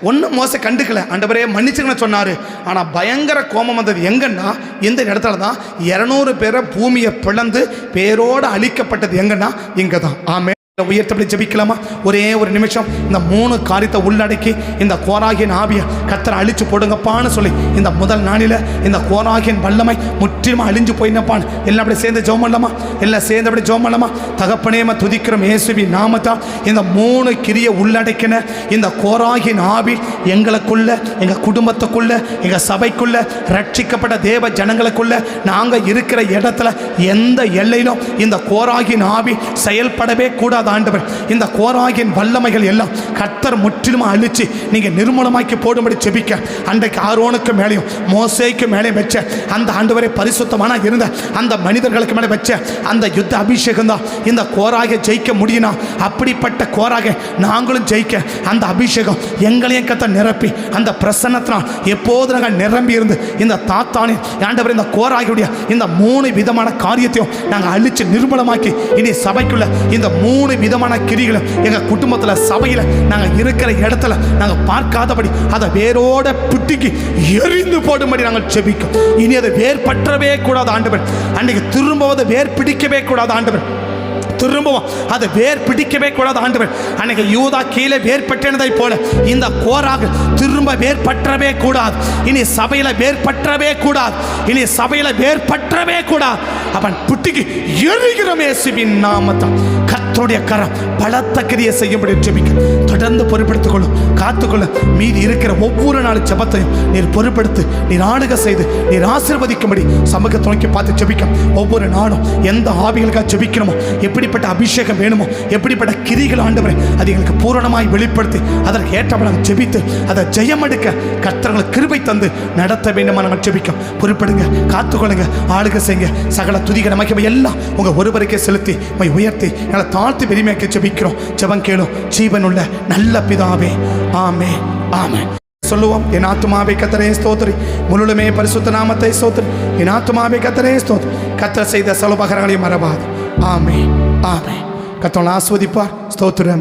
Speaker 2: ஒன்றும் மோசை கண்டுக்கல. ஆண்டவரே மன்னிச்சுங்கன்னு சொன்னார். ஆனால் பயங்கர கோபம் வந்தது எங்கன்னா இந்த இடத்துல தான் 200 பேரை பூமியை பிளந்து பேரோடு அழிக்கப்பட்டது. எங்கன்னா இங்கே தான். ஆமே. உயர்த்தப்படி ஜெபிக்கலாமா? ஒரே ஒரு நிமிஷம் இந்த 3 காரியத்தை உள்ளடக்கி இந்த கோராகின் ஆவியை கர்த்தரை அழிச்சு போடுங்கப்பான்னு சொல்லி இந்த முதல் நாளில் இந்த கோராகின் வல்லமை முற்றிலுமா அழிஞ்சு போயினப்பான். எல்லாம் அப்படி சேர்ந்து ஜெபம் பண்ணலாமா? எல்லாம் சேர்ந்து அப்படி ஜெபம் பண்ணலாமா? தகப்பனேம துதிக்கிறோம் இயேசுவின் நாமத்தால் இந்த 3 கிரியை உள்ளடக்கின இந்த கோராகின் ஆவி எங்களுக்குள்ள, எங்கள் குடும்பத்துக்குள்ள, எங்கள் சபைக்குள்ள, ரட்சிக்கப்பட்ட தேவ ஜனங்களுக்குள்ள, நாங்கள் இருக்கிற இடத்துல எந்த எல்லையிலும் இந்த கோராகின் ஆவி செயல்படவே கூடாது. ஆண்டவர் இந்த கோராகின் வல்லமைகள் எல்லாம் கர்த்தர் முற்றிலும் அழிச்சு நீங்க நிர்மூலமாக்கி போடும்படி ஜெபிக்க. அன்றைக்கு ஆரோனுக்கு மேலேயும் மோசேக்கு மேலே வச்ச அந்த ஆண்டவரை பரிசுத்தமான இருந்த அந்த மனிதர்களுக்கு மேலே வச்ச அந்த யுத்த அபிஷேகம் தான் இந்த கோராக ஜெயிக்க முடியும்னா, அப்படிப்பட்ட கோராக நாங்களும் ஜெயிக்க அந்த அபிஷேகம் எங்களையும் கத்த நிரப்பி அந்த பிரசன்னத்தினால் எப்போது நாங்கள் நிரம்பி இருந்து இந்த தாத்தானின் ஆண்டவர் இந்த கோராகியுடைய இந்த 3 விதமான காரியத்தையும் நாங்கள் அழிச்சு நிர்மூலமாக்கி இனி சபைக்குள்ள இந்த 3 விதமான கிரிகளை எங்கள் குடும்பத்தில், சபையில், நாங்கள் இருக்கிற இடத்துல நாங்கள் பார்க்காதபடி அதை வேரோட புட்டிக்கு எரிந்து போடும்படி நாங்கள் ஜெபிக்கும். இனி அதை வேர் பற்றவே கூடாது ஆண்டவர். அன்றைக்கு திரும்பவும் வேர் பிடிக்கவே கூடாது ஆண்டவர். திரும்பவும் அதை வேர் பிடிக்கவே கூடாது ஆண்டவர். அன்னைக்கு யூதா கீழே வேர் பற்றினதை போல இந்த கோராக திரும்ப வேர் பற்றவே கூடாது. இனி சபையில வேர் பற்றவே கூடாது. இனி சபையில வேர் பற்றவே கூடாது. அவன் புட்டிக்கு எரிகிறோம் இயேசுவின் நாமத்தால். கர்த்தருடைய கரம் பலத்த கிரியை செய்யும்படி ஜெபிக்க தொடர்ந்து பொறுப்படுத்திக் கொள்ளும், காத்துக்கொள்ளும். மீதி இருக்கிற ஒவ்வொரு நாள் ஜெபத்தையும் நீர் பொறுப்படுத்து, நீர் ஆளுக செய்து, நீர் ஆசீர்வதிக்கும்படி சமூகத்தை நோக்கி பார்த்து ஜெபிக்க. ஒவ்வொரு நாளும் எந்த ஆவிகளுக்காக ஜெபிக்கணுமோ, எப்படி எப்படிப்பட்ட அபிஷேகம் வேணுமோ, எப்படிப்பட்ட கிரிகள் ஆண்டவரே அது எங்களுக்கு பூரணமாய் வெளிப்படுத்தி அதற்கு ஏற்றபடி நாங்கள் ஜெபித்து அதை ஜெயமெடுக்க கர்த்தர்களுக்கு கிருபை தந்து நடத்த வேண்டுமா நாங்கள் ஜெபிக்கும். பொறுப்படுங்க, காத்துக்கொள்ளுங்க, ஆளுக செய்யுங்க. சகல துதிக நமக்கு எல்லாம் உங்கள் ஒருவருக்கே செலுத்தி உயர்த்தி எங்களை தாழ்த்தி பெருமையாக்கி ஜெபிக்கிறோம். ஜெபம் கேளும் ஜீவனுள்ள நல்ல பிதாவே, ஆமே ஆமே. சொல்லுவோம். என் ஆத்துமாவே கர்த்தரே ஸ்தோத்திரி, முழுமே பரிசுத்த நாமத்தை ஸ்தோத்திரி. என் ஆத்துமாவே கர்த்தரே ஸ்தோத்திரி, கர்த்தர் செய்த சலுபகரங்களையும் மறவாது. ஆமே ஆமே. கர்த்தர் ஆஸ்வதிப்பார். ஸ்தோத்திரம்.